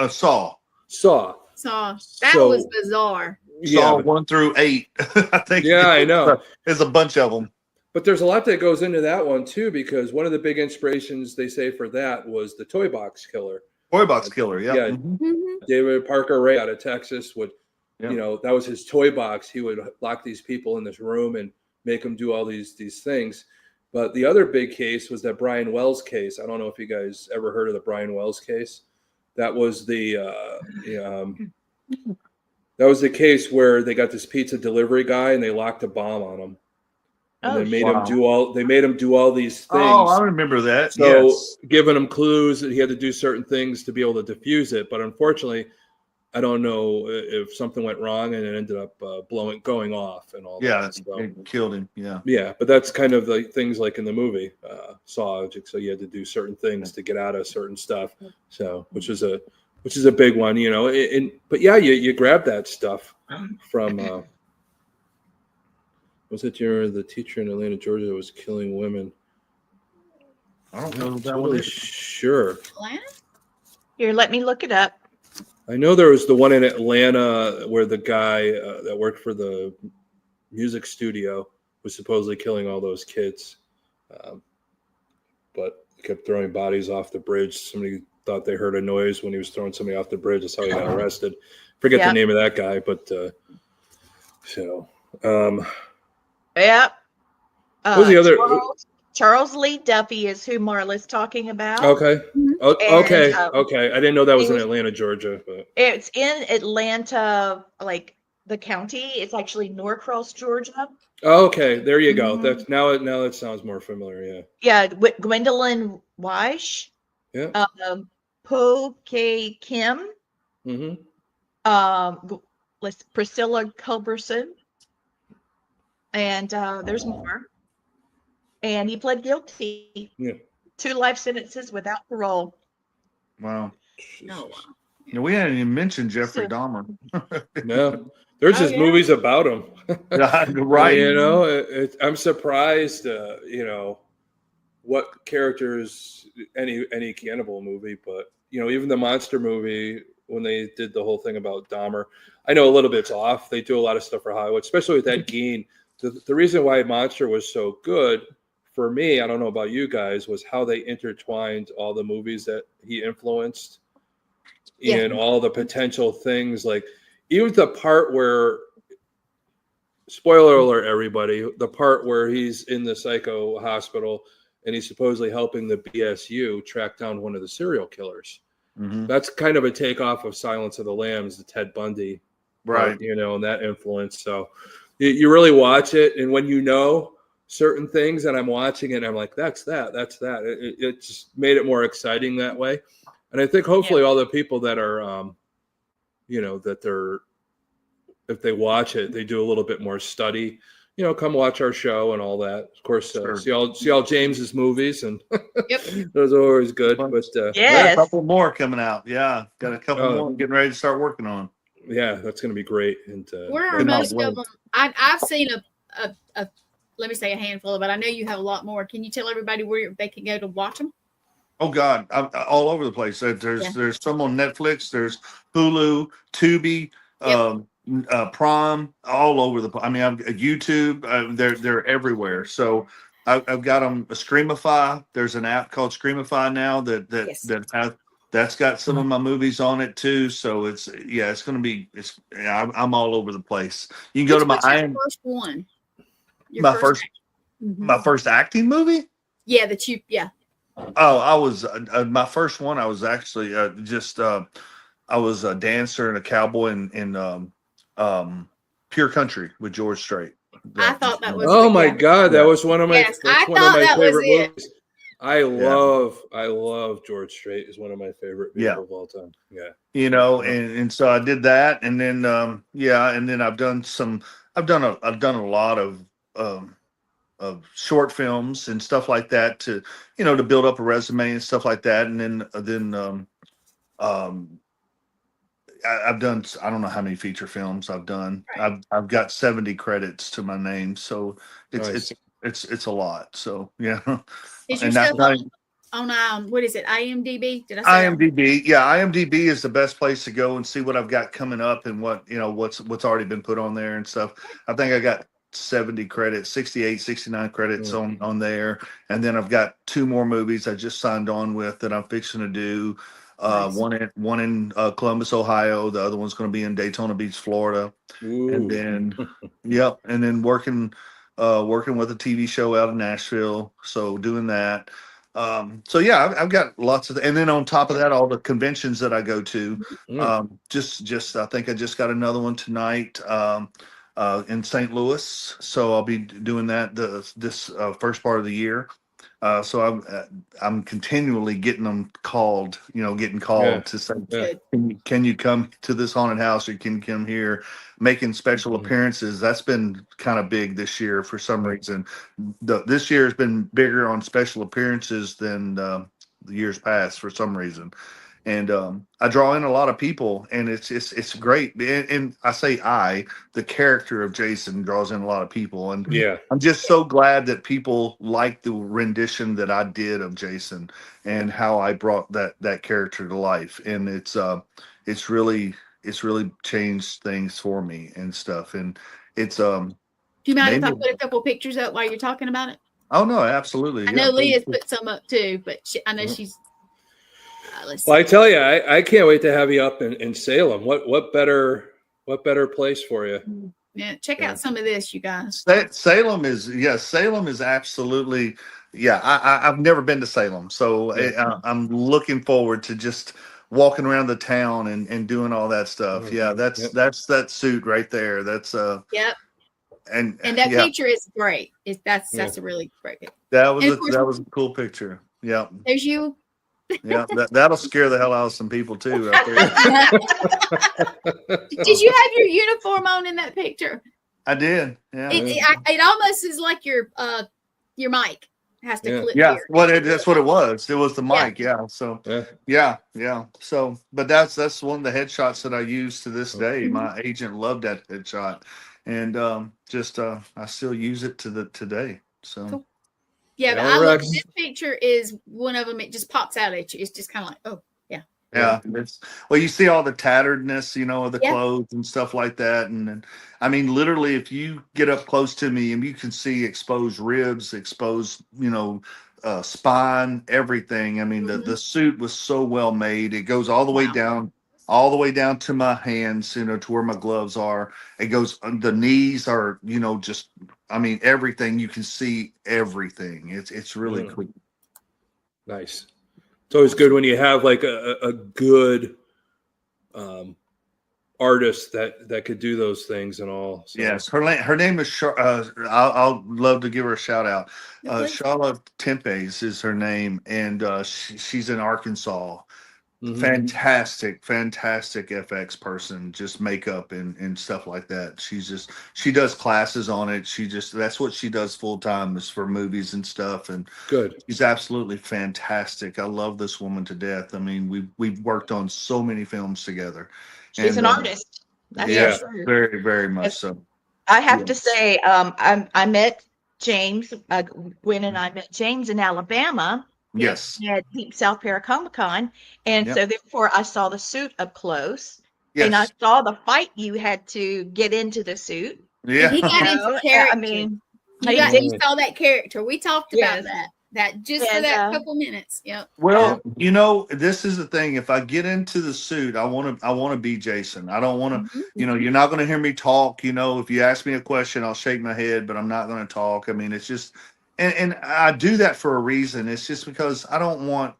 Saw. That was bizarre. Saw 1 through 8. I think. Yeah, I know. There's a bunch of them. But there's a lot that goes into that one too, because one of the big inspirations they say for that was the Toy Box Killer. Toy Box Killer, yeah. Mm-hmm. David Parker Ray out of Texas would, that was his toy box. He would lock these people in this room and make them do all these things. But the other big case was that Brian Wells case. I don't know if you guys ever heard of the Brian Wells case. That was that was the case where they got this pizza delivery guy and they locked a bomb on him. And they made him do all these things. Oh, I remember that. So giving him clues that he had to do certain things to be able to defuse it. But unfortunately, I don't know if something went wrong and it ended up going off and all that. Yeah, so, it killed him. Yeah. Yeah, but that's kind of like things like in the movie Saw. So you had to do certain things to get out of certain stuff. So which is a big one, but yeah, you grab that stuff from was it the teacher in Atlanta, Georgia that was killing women? I don't I'm know not what that one totally is. sure. Atlanta? Here, let me look it up. I know there was the one in Atlanta where the guy that worked for the music studio was supposedly killing all those kids, um, but he kept throwing bodies off the bridge. Somebody thought they heard a noise when he was throwing somebody off the bridge. That's how he got arrested. Forget the Yep. name of that guy, but um, Yep. what was the other? Charles Lee Duffy is who Marla's talking about. Okay, Mhm. okay, And, okay. I didn't know that was he in was- Atlanta, Georgia. But It's in Atlanta, like the county. It's actually Norcross, Georgia. okay, there you go. Mhm. That's now that sounds more familiar. Yeah, Yeah, Gwendolyn Weish, yeah. Po K Kim, Mm-hmm. Priscilla Culberson, and there's more. And he pled guilty. Yeah. 2 life sentences without parole. Wow. Oh, wow. Yeah, we hadn't even mentioned Jeffrey So- Dahmer. No, there's Oh, just yeah. movies about him. Right. You know, I'm surprised. You know, what characters any cannibal movie, but you know, even the monster movie when they did the whole thing about Dahmer, I know a little bit's off. They do a lot of stuff for Hollywood, especially with Ed Gein. The reason why Monster was so good for me, I don't know about you guys, was how they intertwined all the movies that he influenced Yeah. and all the potential things. Like even the part where, spoiler alert, everybody, the part where he's in the psycho hospital and he's supposedly helping the BSU track down one of the serial killers. Mhm. That's kind of a takeoff of Silence of the Lambs, the Ted Bundy part, Right. you know, and that influence. So you really watch it, and when you know certain things, and I'm watching it, I'm like, that's that. It just made it more exciting that way. And I think hopefully all the people that are, you know, that they're, if they watch it, they do a little bit more study. You know, come watch our show and all that. Of course, Sure. see all James's movies, and Yep. those are always good. Fun. But Got a Yes. couple more coming out. Yeah, got a couple Oh. more getting ready to start working on. yeah, that's going to be great. And Where are Good night, most Wayne. of them? I've seen a let me say a handful, but I know you have a lot more. Can you tell everybody where they can go to watch them? Oh God, all over the place. There's Yeah. there's some on Netflix. There's Hulu, Tubi, Yep. Prime, all over the place. I mean, I've YouTube. They're everywhere. So I've got them. Streamify. There's an app called Streamify now Yes. that's got some of my movies on it too. So it's going to be. I'm all over the place. You can go to my What's your first one? Your my first Mhm. my first acting movie. Yeah, that you yeah. Oh, I was my first one. I was actually I was a dancer and a cowboy in Pure Country with George Strait. I thought that was oh my yeah. God, that Yeah. was one of my. Yes, That's I one of thought my that was favorite it. movies. I love George Strait. Is one of my favorite people Yeah. of all time. Yeah. You know, and so I did that, and then and then I've done a lot of short films and stuff like that to to build up a resume and stuff like that, and then um I've done, I don't know how many feature films I've done. Right. I've got 70 credits to my name, so it's Nice. it's a lot. So yeah, Is your and stuff not on what is it? IMDb? Did I say that? IMDb. Yeah, IMDb is the best place to go and see what I've got coming up and what's already been put on there and stuff. I think I got 70 credits, 68, 69 credits on there, and then I've got 2 more movies I just signed on with that I'm fixing to do. Nice. One in Columbus, Ohio. The other one's going to be in Daytona Beach, Florida. And Ooh. then, yep. And then working with a TV show out of Nashville. So doing that. So yeah, I've got lots of, and then on top of that, all the conventions that I go to. Just I think I just got another one tonight. In St. Louis. So I'll be doing that this first part of the year. So I'm continually getting them called, getting called Yeah. to say, Yeah. can you come to this haunted house or can you come here, making special appearances. That's been kind of big this year for some reason. This year has been bigger on special appearances than the years past for some reason. and I draw in a lot of people, and it's great. And I say the character of Jason draws in a lot of people, and Yeah. I'm just so glad that people like the rendition that I did of Jason and how I brought that character to life. And it's really changed things for me and stuff. And it's Do you mind if made I me, put a couple pictures up while you're talking about it? oh no, absolutely. I Yeah, know please. Leah's put some up too, but I know she's. Let's see. Well, I tell you, I can't wait to have you up in Salem. What better place for you? Yeah, check Yeah. out some of this, you guys. Salem is absolutely, I've never been to Salem, so I'm looking forward to just walking around the town and doing all that stuff. Yeah, that's that suit right there. That's Yep. and that yeah, picture is great. That's a really great picture. that was And of course, that was a cool picture. Yeah, there's you. yeah, that'll scare the hell out of some people too. Right there. Did you have your uniform on in that picture? I did. Yeah. It almost is like your mic has to clip Yeah, here. well, that's what it was. It was the mic. Yeah. So, yeah. So, but that's one of the headshots that I use to this day. My agent loved that headshot, and I still use it today. So, Cool. Yeah, but I love this picture is one of them. It just pops out at you. It's just kind of like, oh, yeah. Yeah, well, you see all the tatteredness, of the clothes and stuff like that, and I mean, literally, if you get up close to me and you can see exposed ribs, exposed, spine, everything. I mean, the suit was so well made. It goes all the way down, to my hands, to where my gloves are. It goes, the knees are, just, I mean, everything. You can see everything. It's really cool. Nice. It's always good when you have like a good artist that could do those things and all. So. Yes, her name is I'll love to give her a shout out. Charlotte Tempes is her name, and she's in Arkansas. Mm-hmm. Fantastic FX person, just makeup and stuff like that. She does classes on it. That's what she does full time, is for movies and stuff. And good. She's absolutely fantastic. I love this woman to death. I mean, we've worked on so many films together. She's an artist. That's for sure. Very, very much so. I have to say, I met James, Gwen and I met James in Alabama. Yes. At Deep South Paracomicon. And so therefore I saw the suit up close. Yes. And I saw the fight you had to get into the suit. Yeah. He got into character. I mean, you saw that character. We talked about that just for that couple minutes. Yep. Well, this is the thing. If I get into the suit, I want to be Jason. I don't want to, you're not going to hear me talk. If you ask me a question, I'll shake my head, but I'm not going to talk. I mean, it's just, and I do that for a reason. It's just because I don't want,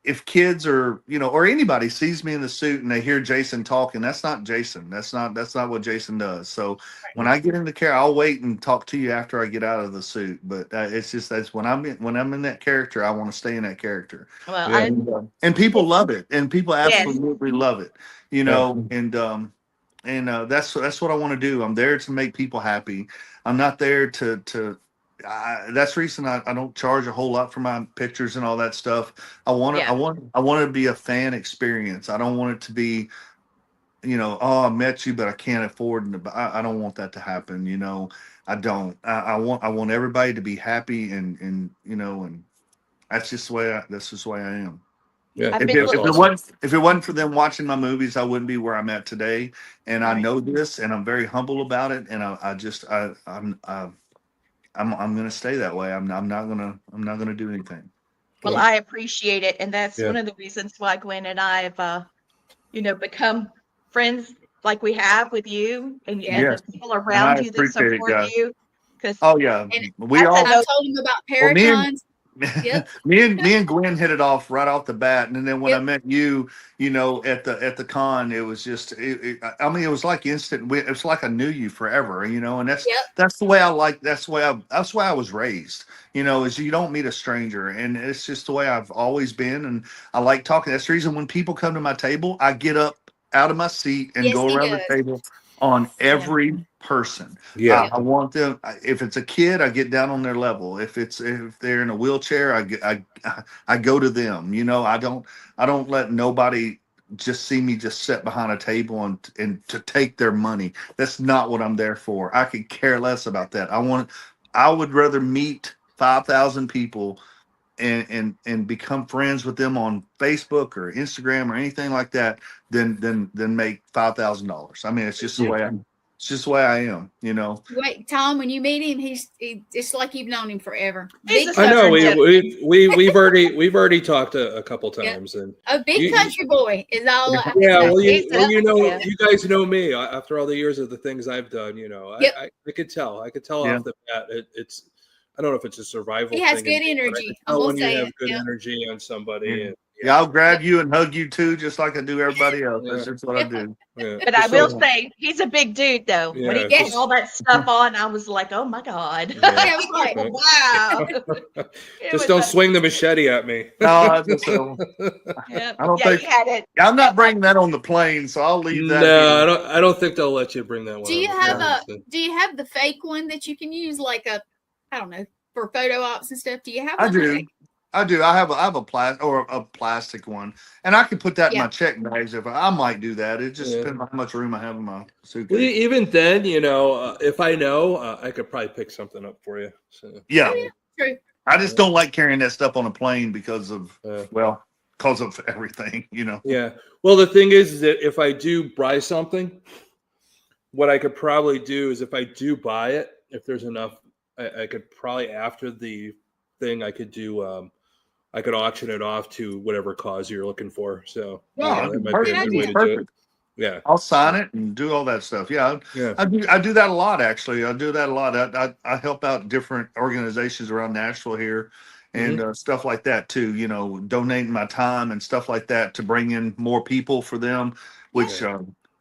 if kids or anybody sees me in the suit and they hear Jason talking, that's not Jason. That's not what Jason does. So when I get in the character, I'll wait and talk to you after I get out of the suit. But it's just, that's when I'm in that character, I want to stay in that character. Well, and people love it, and people absolutely love it. And that's what I want to do. I'm there to make people happy. I'm not there to. That's the reason I don't charge a whole lot for my pictures and all that stuff. I want it to be a fan experience. I don't want it to be, I met you, but I can't afford it. I don't want that to happen. I don't. I want everybody to be happy and that's just the way I am. Yeah. If it wasn't for them watching my movies, I wouldn't be where I'm at today. And I know this, and I'm very humble about it. And I'm going to stay that way. I'm not going to do anything. Well, I appreciate it. And that's one of the reasons why Gwen and I have, become friends like we have with you and the people around you that support you. We all. I told him about Paracons. Me and Gwen hit it off right off the bat, and then when I met you, at the con, it was just, it was like instant. It was like I knew you forever, and that's the way I like. That's the way I was raised. Is you don't meet a stranger, and it's just the way I've always been, and I like talking. That's the reason when people come to my table, I get up out of my seat and go around the table. on every person. Yeah. I want them. If it's a kid, I get down on their level. If they're in a wheelchair, I go to them. You know, I don't let nobody just see me just sit behind a table and to take their money. That's not what I'm there for. I could care less about that. I would rather meet 5,000 people and become friends with them on Facebook or Instagram or anything like that than make $5,000. I mean, it's just the way it's just the way I am, you know. Wait, Tom, when you meet him, it's like you've known him forever. He's Big a I know Southern we've already talked a couple times, and a big country boy is all. I can yeah, say. well, He's you guys know me after all the years of the things I've done. You know, Yep. I could tell. I could tell Yeah. off the bat. It's I don't know if it's a survival He has thing. good in me, but I energy. can I'm tell gonna when you say have it. good Yep. energy on somebody. Yeah. And, Yeah, I'll grab you and hug you too, just like I do everybody else. Yeah. That's just what I do. yeah. But I Just will so- say he's a big dude though. When he Yeah, put just- all that stuff on, I was like, oh my God. Yeah. I was like, wow. It just was don't a- swing the machete at me. No, I just Yeah, I don't yeah, think you had it. I'm not bringing that on the plane, so I'll leave that. No, here. I don't think they'll let you bring that one. do you on the have plane, so. do you have the fake one that you can use like I don't know, for photo ops and stuff? Do you have I one? do. I do. I have a plastic one, and I can put that in Yeah. my check bags if I might do that. It just Yeah. depends on how much room I have in my Well, suitcase. even then, you know, if I know, I could probably pick something up for you. So, Yeah, Oh, yeah. True. I just don't like carrying that stuff on a plane because of uh, because of everything. You know. yeah. Well, the thing is that if I do buy something, what I could probably do is if I do buy it, if there's enough, I could probably after the thing, I could do. I could auction it off to whatever cause you're looking for. So Yeah, that might be a perfect. good way to do it. Perfect. Yeah. I'll sign it and do all that stuff. Yeah, Yeah. I do that a lot actually. I do that a lot. I help out different organizations around Nashville here and stuff like that too. You know, donating my time and stuff like that to bring in more people for them. Which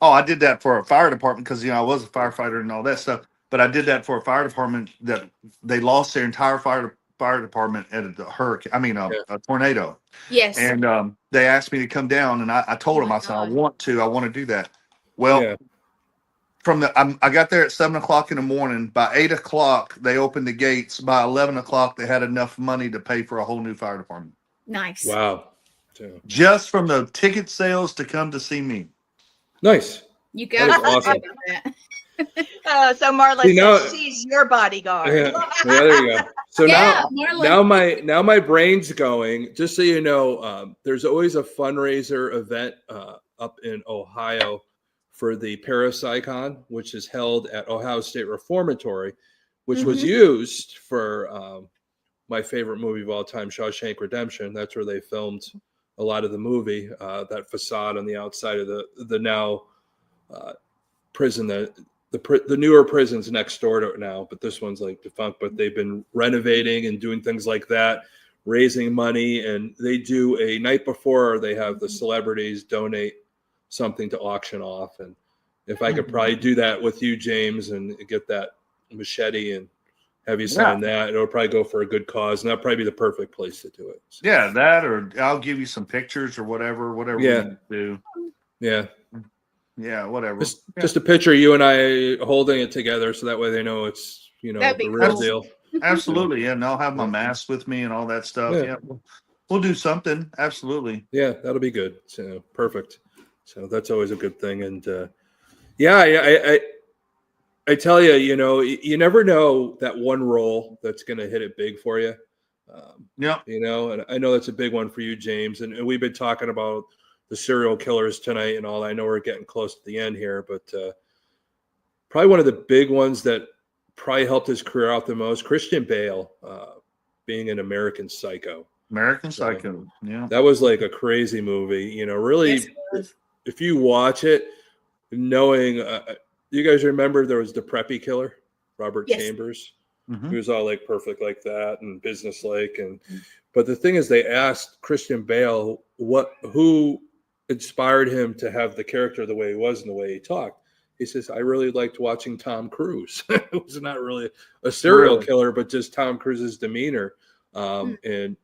I did that for a fire department because I was a firefighter and all that stuff. But I did that for a fire department that they lost their entire fire department at a hurricane. I mean, a tornado. Yes. And they asked me to come down, and I told them, my I said, God. I want to do that. Well, from I got there at 7:00 in the morning. By 8:00, they opened the gates. By 11:00, they had enough money to pay for a whole new fire department. Nice. Wow. So, Just from the ticket sales to come to see me. nice. You That got is awesome. that. So Marla See, now- says she's your bodyguard. Yeah, there you go. So Yeah, Marlon. now my brain's going. Just so you know, there's always a fundraiser event up in Ohio for the Parapsychon, which is held at Ohio State Reformatory, which was used for my favorite movie of all time, Shawshank Redemption. That's where they filmed a lot of the movie. That facade on the outside of the now prison, the newer prison's next door to it now, but this one's like defunct. But they've been renovating and doing things like that, raising money, and they do a night before. They have the celebrities donate something to auction off, and if I could probably do that with you, James, and get that machete and have you sign that, it'll probably go for a good cause, and that'd probably be the perfect place to do it. So, Yeah, that or I'll give you some pictures or whatever Yeah. we do. yeah. Yeah, whatever. Just a picture of you and I holding it together, so that way they know it's That'd be the real cool. deal. Absolutely. Yeah, and I'll have my mask with me and all that stuff. Yeah. Yeah, we'll do something. Absolutely. Yeah, that'll be good. So perfect. So that's always a good thing. And I tell you, you never know that one role that's going to hit it big for you. Yeah. And I know that's a big one for you, James. And we've been talking about the serial killers tonight and all. I know we're getting close to the end here, but probably one of the big ones that probably helped his career out the most, Christian Bale, being an American Psycho. American Psycho. Yeah. That was like a crazy movie, really. Yes, it was. If you watch it, knowing, you guys remember there was the Preppy Killer, Robert Yes. Chambers. Mhm. He was all like perfect like that and businesslike. But the thing is, they asked Christian Bale who inspired him to have the character the way he was and the way he talked. He says, I really liked watching Tom Cruise. It was not really a serial killer, but just Tom Cruise's demeanor. And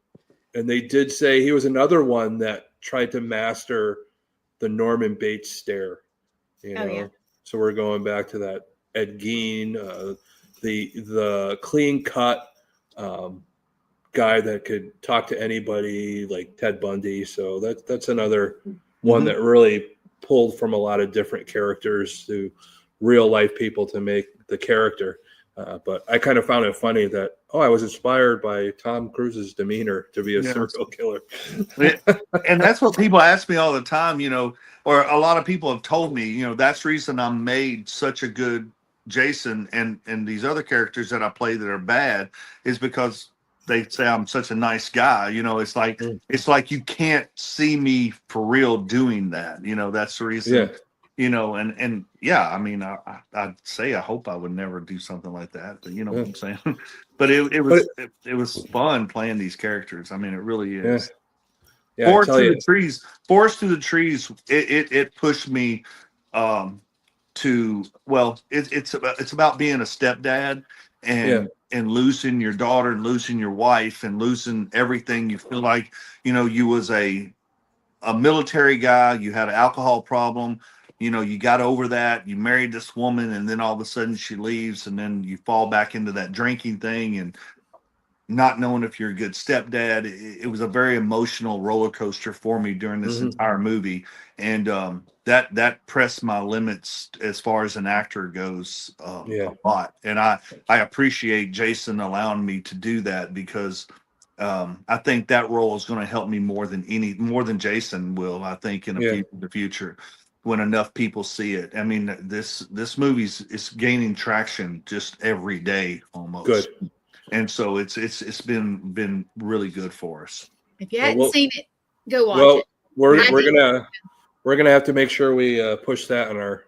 they did say he was another one that tried to master the Norman Bates stare. Oh, yeah. So we're going back to that Ed Gein, the clean cut guy that could talk to anybody, like Ted Bundy. So that's another one that really pulled from a lot of different characters to real life people to make the character. But I kind of found it funny that, I was inspired by Tom Cruise's demeanor to be a serial killer. And that's what people ask me all the time, or a lot of people have told me, that's the reason I made such a good Jason and these other characters that I play that are bad is because they say I'm such a nice guy. It's like you can't see me for real doing that. That's the reason. Yeah. And yeah, I mean, I'd say I hope I would never do something like that, but you know what I'm saying. But it was fun playing these characters. I mean, it really is. Yeah, Forest through the trees. It pushed me to it's about being a stepdad and losing your daughter and losing your wife and losing everything. You feel like you was a military guy. You had an alcohol problem. You got over that. You married this woman, and then all of a sudden she leaves, and then you fall back into that drinking thing and not knowing if you're a good stepdad. It was a very emotional roller coaster for me during this entire movie, and that pressed my limits as far as an actor goes a lot. And I appreciate Jason allowing me to do that because I think that role is going to help me more than Jason will. I think in the future. When enough people see it. I mean, this movie is gaining traction just every day almost. Good. And so it's been really good for us. If you hadn't seen it, go watch it. We're gonna have to make sure we push that on our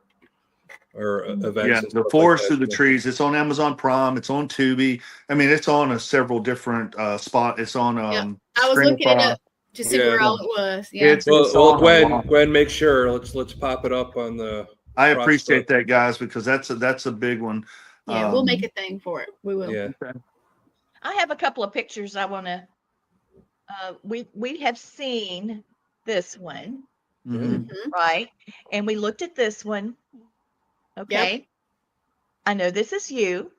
events. Yeah, the Forest Through the Trees. It's on Amazon Prime. It's on Tubi. I mean, it's on several different spot. It's on. I was looking it up to see where all it was. Yeah. Well, Gwen, make sure. Let's pop it up on the. I appreciate that, guys, because that's a big one. Yeah, we'll make a thing for it. We will. Yeah. I have a couple of pictures I want to. We have seen this one, right? And we looked at this one. Okay. Yep. I know this is you.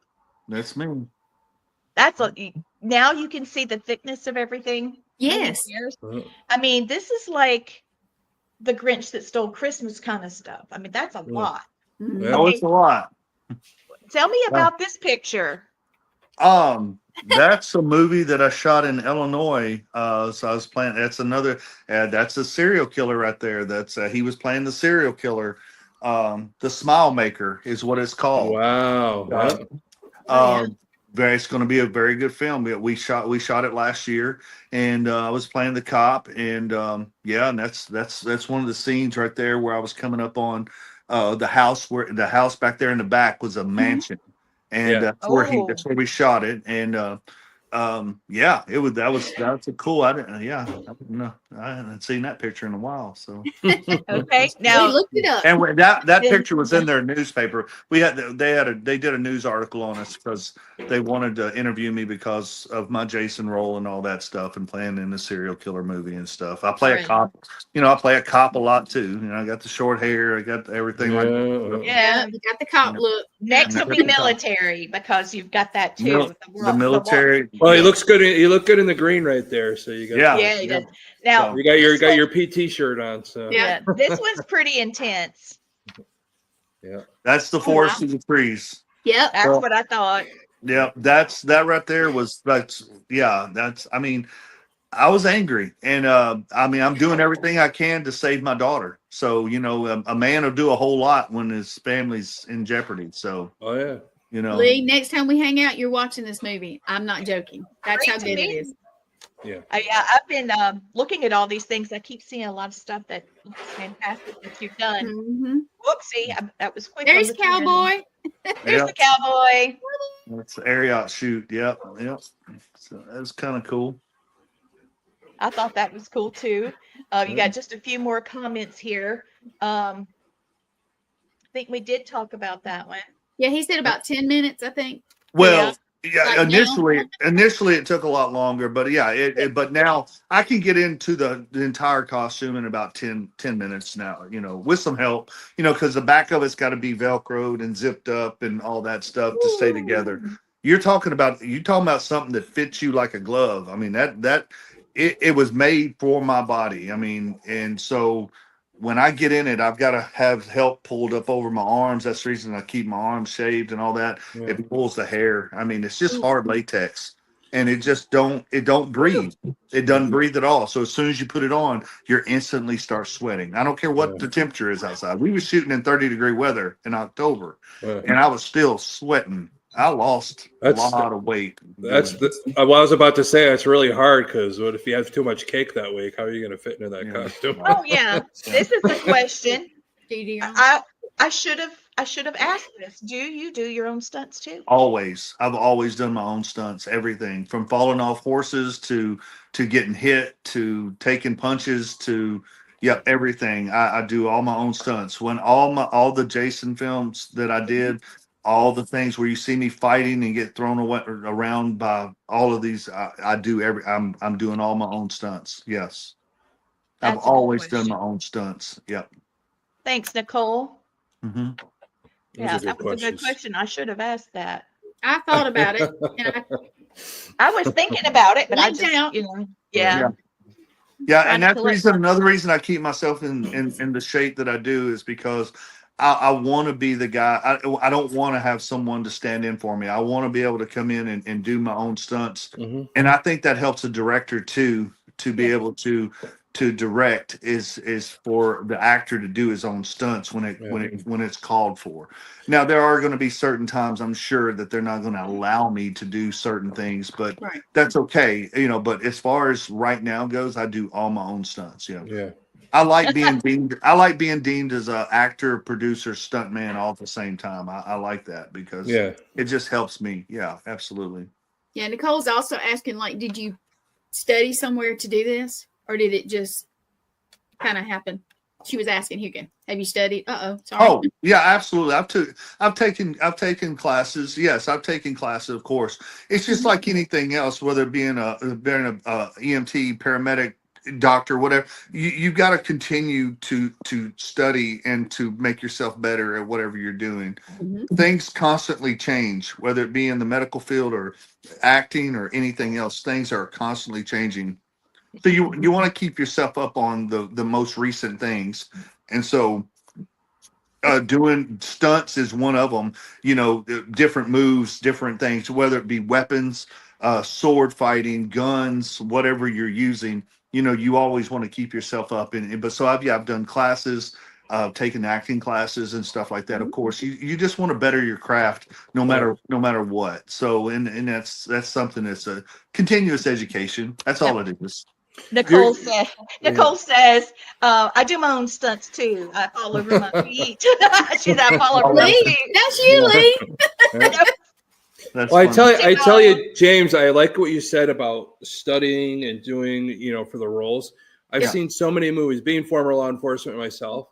That's me. Now you can see the thickness of everything. Yes. I mean, this is like the Grinch that stole Christmas kind of stuff. I mean, that's a lot. Oh, it's a lot. Tell me about this picture. That's a movie that I shot in Illinois. So I was playing. That's another. That's a serial killer right there. That's he was playing the serial killer. The Smile Maker is what it's called. Wow. It's going to be a very good film. We shot it last year, and I was playing the cop, and and that's one of the scenes right there where I was coming up on the house back there in the back was a mansion, and that's where we shot it, and that's a cool. I hadn't seen that picture in a while. So okay, now we looked it up, and that picture was in their newspaper. They did a news article on us because they wanted to interview me because of my Jason role and all that stuff, and playing in the serial killer movie and stuff. I play a cop. I play a cop a lot too. I got the short hair. I got everything like that. Yeah, you got the cop look. Next will be military because you've got that too. The military. Well, he looks good. You look good in the green right there. So you got he does. Now you got your PT shirt on. So this one's pretty intense. Yeah, that's the Forest Through the Trees. Yep, that's what I thought. Yeah, that right there was I mean, I was angry, and I'm doing everything I can to save my daughter. So a man will do a whole lot when his family's in jeopardy. So Lee, next time we hang out, you're watching this movie. I'm not joking. That's how good it is. Yeah. I've been looking at all these things. I keep seeing a lot of stuff that looks fantastic that you've done. Whoopsie, that was quick. There's Cowboy. There's the Cowboy. That's the air shoot. Yep. So that was kind of cool. I thought that was cool too. You got just a few more comments here. I think we did talk about that one. Yeah, he said about 10 minutes, I think. Well, Yeah, Like now? initially it took a lot longer, but yeah, but now I can get into the entire costume in about 10 minutes now, with some help, because the back of it's got to be Velcroed and zipped up and all that stuff to stay together. You're talking about something that fits you like a glove. I mean, it was made for my body. I mean, and so when I get in it, I've got to have help pulled up over my arms. That's the reason I keep my arms shaved and all that. Yeah. It pulls the hair. I mean, it's just hard latex, and it don't breathe. It doesn't breathe at all. So as soon as you put it on, you're instantly start sweating. I don't care what the temperature is outside. We were shooting in 30-degree weather in October, and I was still sweating. I lost a lot of weight. I was about to say it's really hard because what if you have too much cake that week? How are you going to fit into that costume? Oh yeah, this is the question. Do you do your own? I should have asked this. Do you do your own stunts too? Always. I've always done my own stunts, everything from falling off horses to getting hit to taking punches to everything. I do all my own stunts. When all the Jason films that I did, all the things where you see me fighting and get thrown away around by all of these, I'm doing all my own stunts. Yes. I've That's a good always done question. my own stunts. Yep. Thanks, Nicole. Mm-hmm. Yeah, that was a good question. I should have asked that. I thought about it. And I was thinking about it, but I Linked just, out. yeah. Yeah, Trying and to that's collect another reason I keep myself in the shape that I do is because I want to be the guy. I don't want to have someone to stand in for me. I want to be able to come in and do my own stunts. And I think that helps a director too, to be able to direct is for the actor to do his own stunts when it's called for. Now there are going to be certain times I'm sure that they're not going to allow me to do certain things, but Right. that's okay. But as far as right now goes, I do all my own stunts. Yeah. I like being deemed. I like being deemed as an actor, producer, stuntman all at the same time. I like that because it just helps me. Yeah, absolutely. Yeah, Nicole's also asking, like, did you study somewhere to do this, or did it just kind of happen? She was asking, Hugo, have you studied? Sorry. Oh, yeah, absolutely. I've taken classes. Yes, I've taken classes. Of course, it's just like anything else, whether it being a EMT, paramedic, doctor, whatever. You've got to continue to study and to make yourself better at whatever you're doing. Things constantly change, whether it be in the medical field or acting or anything else. Things are constantly changing. So you want to keep yourself up on the most recent things. And so doing stunts is one of them, different moves, different things, whether it be weapons, sword fighting, guns, whatever you're using, you always want to keep yourself up. But so I've done classes, taken acting classes and stuff like that. Of course, you just want to better your craft no matter what. So, and that's something that's a continuous education. That's all it is. Nicole says, I do my own stunts too. I fall over my feet. She said, I fall over my feet. That's you, Lee. That's well, funny. I tell you, James, I like what you said about studying and doing, for the roles. I've seen so many movies, being former law enforcement myself.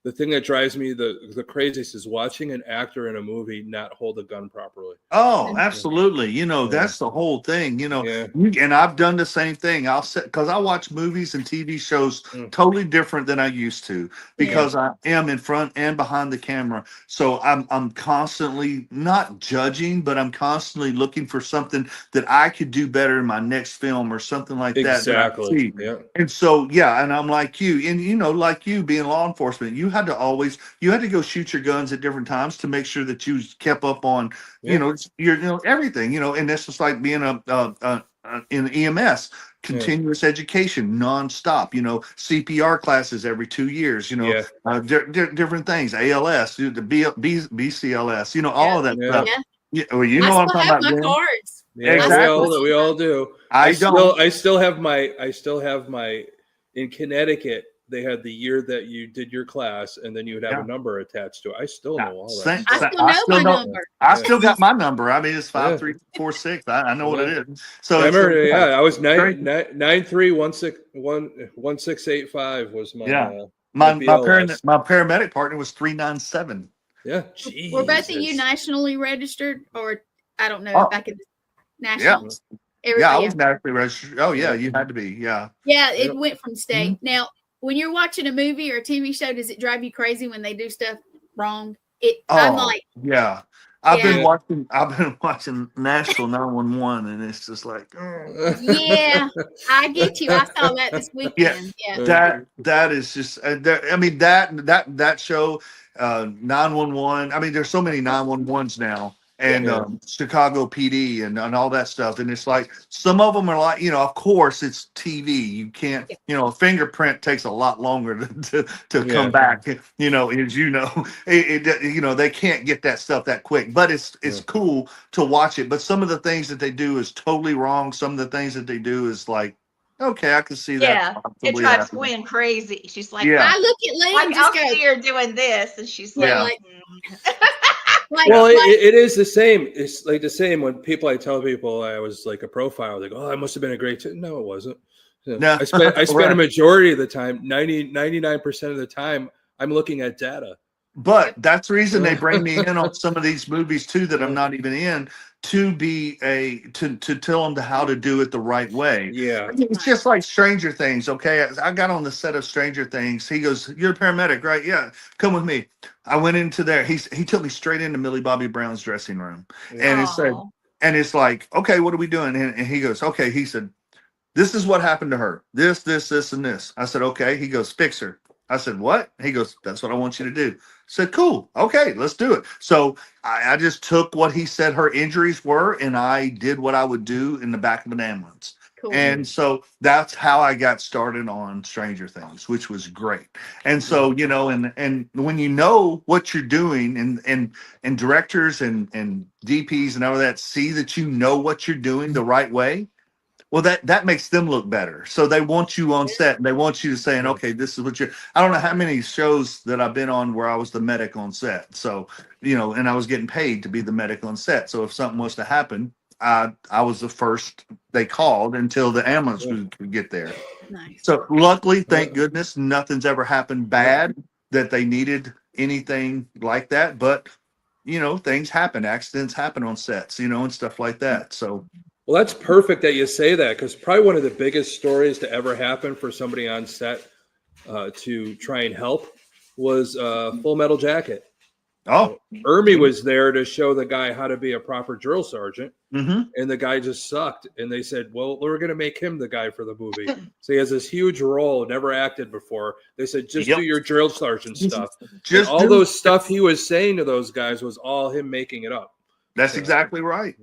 The thing that drives me the craziest is watching an actor in a movie not hold a gun properly. Oh, absolutely. That's the whole thing, and I've done the same thing. Because I watch movies and TV shows totally different than I used to because I am in front and behind the camera. So I'm constantly not judging, but I'm constantly looking for something that I could do better in my next film or something like that. Exactly. Yeah. And so, and I'm like you, and like you being law enforcement, you had to go shoot your guns at different times to make sure that you kept up on, everything, and that's just like being in EMS, continuous education, nonstop, CPR classes every 2 years, different things, ALS, the BCLS, all of that stuff. Yeah. Well, what I'm talking about. My cards. Yeah, exactly. we all do. I still have my in Connecticut. They had the year that you did your class, and then you would have a number attached to it. I still know all that. I still know my number. I still got my number. I mean, it's 5346. I know what it is. So I remember, I was 931611685 was my my paramedic partner was 397. Yeah, geez. Were both of you nationally registered, or I don't know if I could nationals. Yeah, I Everybody was nationally registered. Oh yeah, you had to be. Yeah. Yeah, it Yep. went from state. Now, when you're watching a movie or a TV show, does it drive you crazy when they do stuff wrong? I'm Oh like, yeah. I've been yeah, watching. I've been watching National 911, and it's just like, yeah, I get you. I saw that this yeah. weekend. Yeah. That is just. I mean that show, 911. I mean, there's so many 911s now, and Yeah. Chicago PD and all that stuff. And it's like some of them are like, of course it's TV. You can't, a fingerprint takes a lot longer to Yeah. come back. As they can't get that stuff that quick. But it's cool to watch it. But some of the things that they do is totally wrong. Some of the things that they do is like, okay, I can see that. Yeah, it possibly drives happening. Gwen crazy. She's like, Yeah. I look at Lee like and I'll just go, see her doing this, and she's Yeah. like, Well, it is the same. It's like the same when I tell people I was like a profile, like, oh, I must have been a great. No, it wasn't. No. I spent Right. a majority of the time, 99% of the time, I'm looking at data. But that's the reason they bring me in on some of these movies too that I'm not even in, to be to tell them how to do it the right way. Yeah. It's just like Stranger Things. Okay, I got on the set of Stranger Things. He goes, "You're a paramedic, right? Yeah, come with me." I went into there. He took me straight into Millie Bobby Brown's dressing room, and it's like, okay, what are we doing? And he goes, okay. He said, "This is what happened to her. This, and this." I said, okay. He goes, "Fix her." I said, "What?" He goes, "That's what I want you to do." I said, "Cool. Okay, let's do it." So I just took what he said her injuries were, and I did what I would do in the back of an ambulance. cool. And so that's how I got started on Stranger Things, which was great. And so, and when you know what you're doing, and directors and DPs and all that see that you know what you're doing the right way, well, that makes them look better. So they want you on set, and they want you to saying, okay, this is what you're. I don't know how many shows that I've been on where I was the medic on set. So, and I was getting paid to be the medic on set. So if something was to happen, I was the first they called until the ambulance would get there. Nice. So luckily, thank goodness, nothing's ever happened bad that they needed anything like that. But things happen, accidents happen on sets, and stuff like that. So. Well, that's perfect that you say that, because probably one of the biggest stories to ever happen for somebody on set to try and help was Full Metal Jacket. Oh, Ermi was there to show the guy how to be a proper drill sergeant, mm-hmm. and the guy just sucked. And they said, well, we're going to make him the guy for the movie. So he has this huge role, never acted before. They said, just do your drill sergeant stuff. Just all those stuff he was saying to those guys was all him making it up. That's exactly right.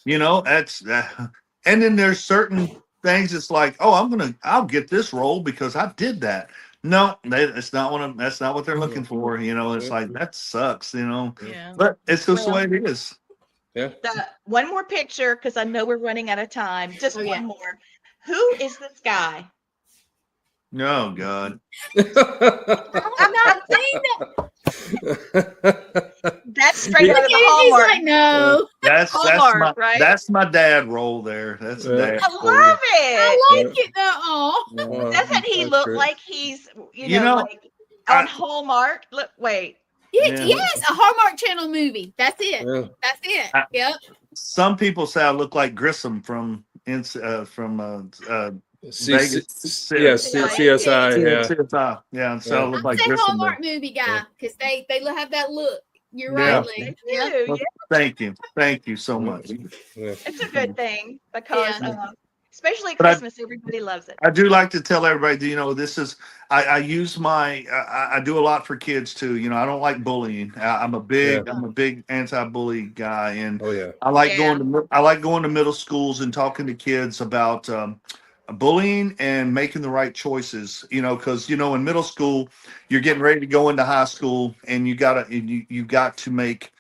That's and then there's certain things. It's like, oh, I'll get this role because I did that. No, that's not what they're looking for. It's like, that sucks. Yeah. But it's just the way it is. Yeah. One more picture, because I know we're running out of time. Just one more. Who is this guy? Oh God. I'm not saying that. That's straight out of the Hallmark. Like, no. That's my dad role there. That's dad. I love it. I like it though. Doesn't he look like he's like on Hallmark? Look, wait. Yes, a Hallmark Channel movie. That's it. Yeah. That's it. Yep. Some people say I look like Grissom from Vegas. CSI. Yeah. CSI. Yeah. So I look like I'm a Grissom. Hallmark movie guy because they have that look. You're right, Lee. Yeah. Well, thank you so much. Yeah. It's a good thing because especially But Christmas, everybody loves it. I do like to tell everybody, this is, I use I do a lot for kids too. I don't like bullying. I'm a big anti-bully guy. And I like going to middle schools and talking to kids about bullying and making the right choices, because, in middle school, you're getting ready to go into high school, and you got to make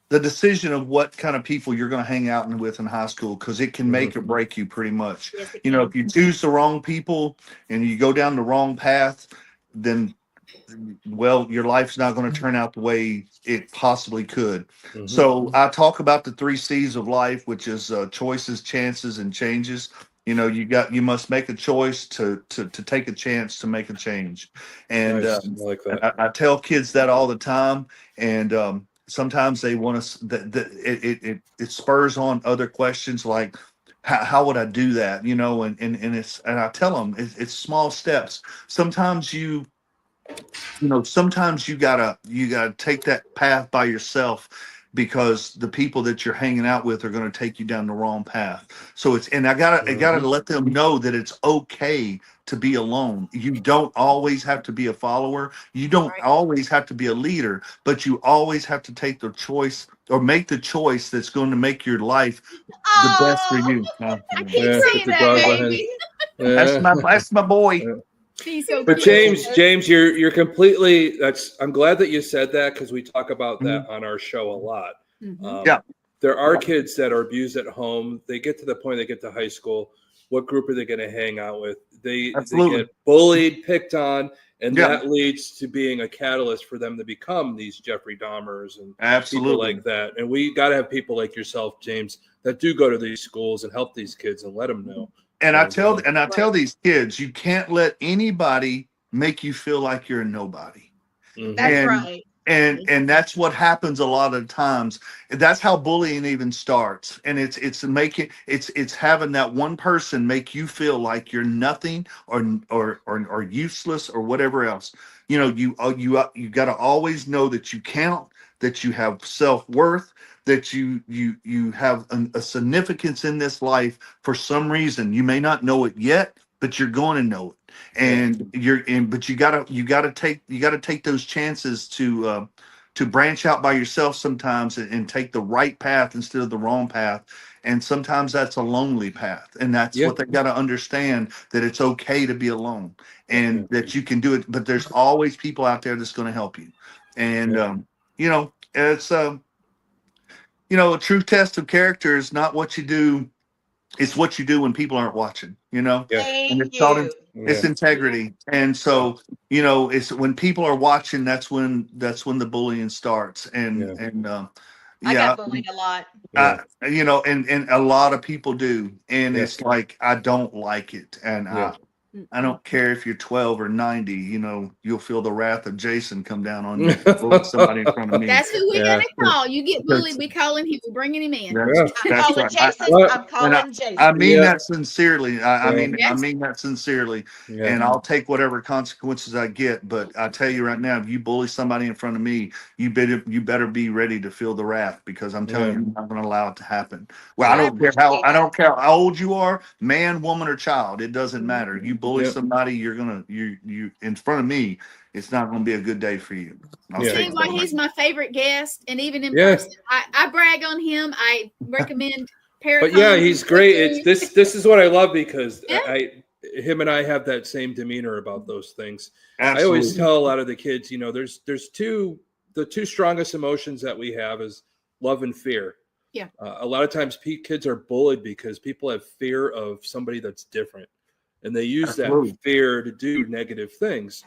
the decision of what kind of people you're going to hang out with in high school, because it can make or break you pretty much. Yes, If you choose the wrong people and you go down the wrong path, then, well, your life's not going to turn out the way it possibly could. Mm-hmm. So I talk about the 3 C's of life, which is choices, chances, and changes. You must make a choice to take a chance to make a change. And nice. I like that. I tell kids that all the time. And sometimes they want us that it spurs on other questions like how would I do that, and I tell them it's small steps. Sometimes sometimes you gotta take that path by yourself, because the people that you're hanging out with are going to take you down the wrong path. So I gotta let them know that it's okay to be alone. You don't always have to be a follower. You don't Right. always have to be a leader, but you always have to take the choice or make the choice that's going to make your life the best for Oh, you. I keep Yeah, saying it's a that, dog behind. baby. That's my boy. He's so But cute. James, you're completely. I'm glad that you said that, because we talk about that Mhm. on our show a lot. Mhm. Yeah. There are kids that are abused at home. They get to the point they get to high school. What group are they going to hang out with? They Absolutely. get bullied, picked on, and Yeah. that leads to being a catalyst for them to become these Jeffrey Dahmers and people Absolutely. like that. And we got to have people like yourself, James, that do go to these schools and help these kids and let them know. And I tell Right. these kids, you can't let anybody make you feel like you're a nobody. Mhm. that's And right. and that's what happens a lot of times. That's how bullying even starts. And it's having that one person make you feel like you're nothing or useless or whatever else. You got to always know that you count, that you have self-worth, that you have a significance in this life for some reason. You may not know it yet, but you're going to know it. And but you gotta take those chances to branch out by yourself sometimes, and take the right path instead of the wrong path. And sometimes that's a lonely path, and that's Yeah. what they got to understand, that it's okay to be alone, Yeah. and that you can do it, but there's always people out there that's going to help you. And Yeah. it's a true test of character is not what you do, it's what you do when people aren't watching, Yeah. and Thank it's called you. it's Yeah. integrity. And so, it's when people are watching, that's when the bullying starts. Yeah. And I yeah, got bullied a lot. Yeah. and a lot of people do, and Yeah. it's like I don't like it, and Yeah. I don't care if you're 12 or 90, you'll feel the wrath of Jason come down on you if you bully somebody in front of me. That's who we're Yeah. gonna call. You get bullied, we calling him. We're bringing him in. That's Yeah. I'm that's calling right. Jason. What? I'm And calling Jason. I mean Yeah. that sincerely. I Yeah. mean I Yes. mean that sincerely, Yeah. and I'll take whatever consequences I get. But I tell you right now, if you bully somebody in front of me, you better be ready to feel the wrath, because I'm telling Yeah. you, I'm not going to allow it to happen. Well, I I appreciate that. don't care how old you are, man, woman, or child. It doesn't Mhm. matter. You bully Yeah. somebody, you're gonna you in front of me. It's not going to be a good day for you. I'll Yeah. tell See you why that he's right my favorite guest, and even in Yeah. person, I brag on him. I recommend Paracon. But yeah, he's great. It's Coaches. this is what I love, because Yeah. him and I have that same demeanor about those things. now. I always Absolutely. tell a lot of the kids, there's the two strongest emotions that we have is love and fear. Yeah. A lot of times kids are bullied because people have fear of somebody that's different, and they use that Absolutely. fear to do negative things.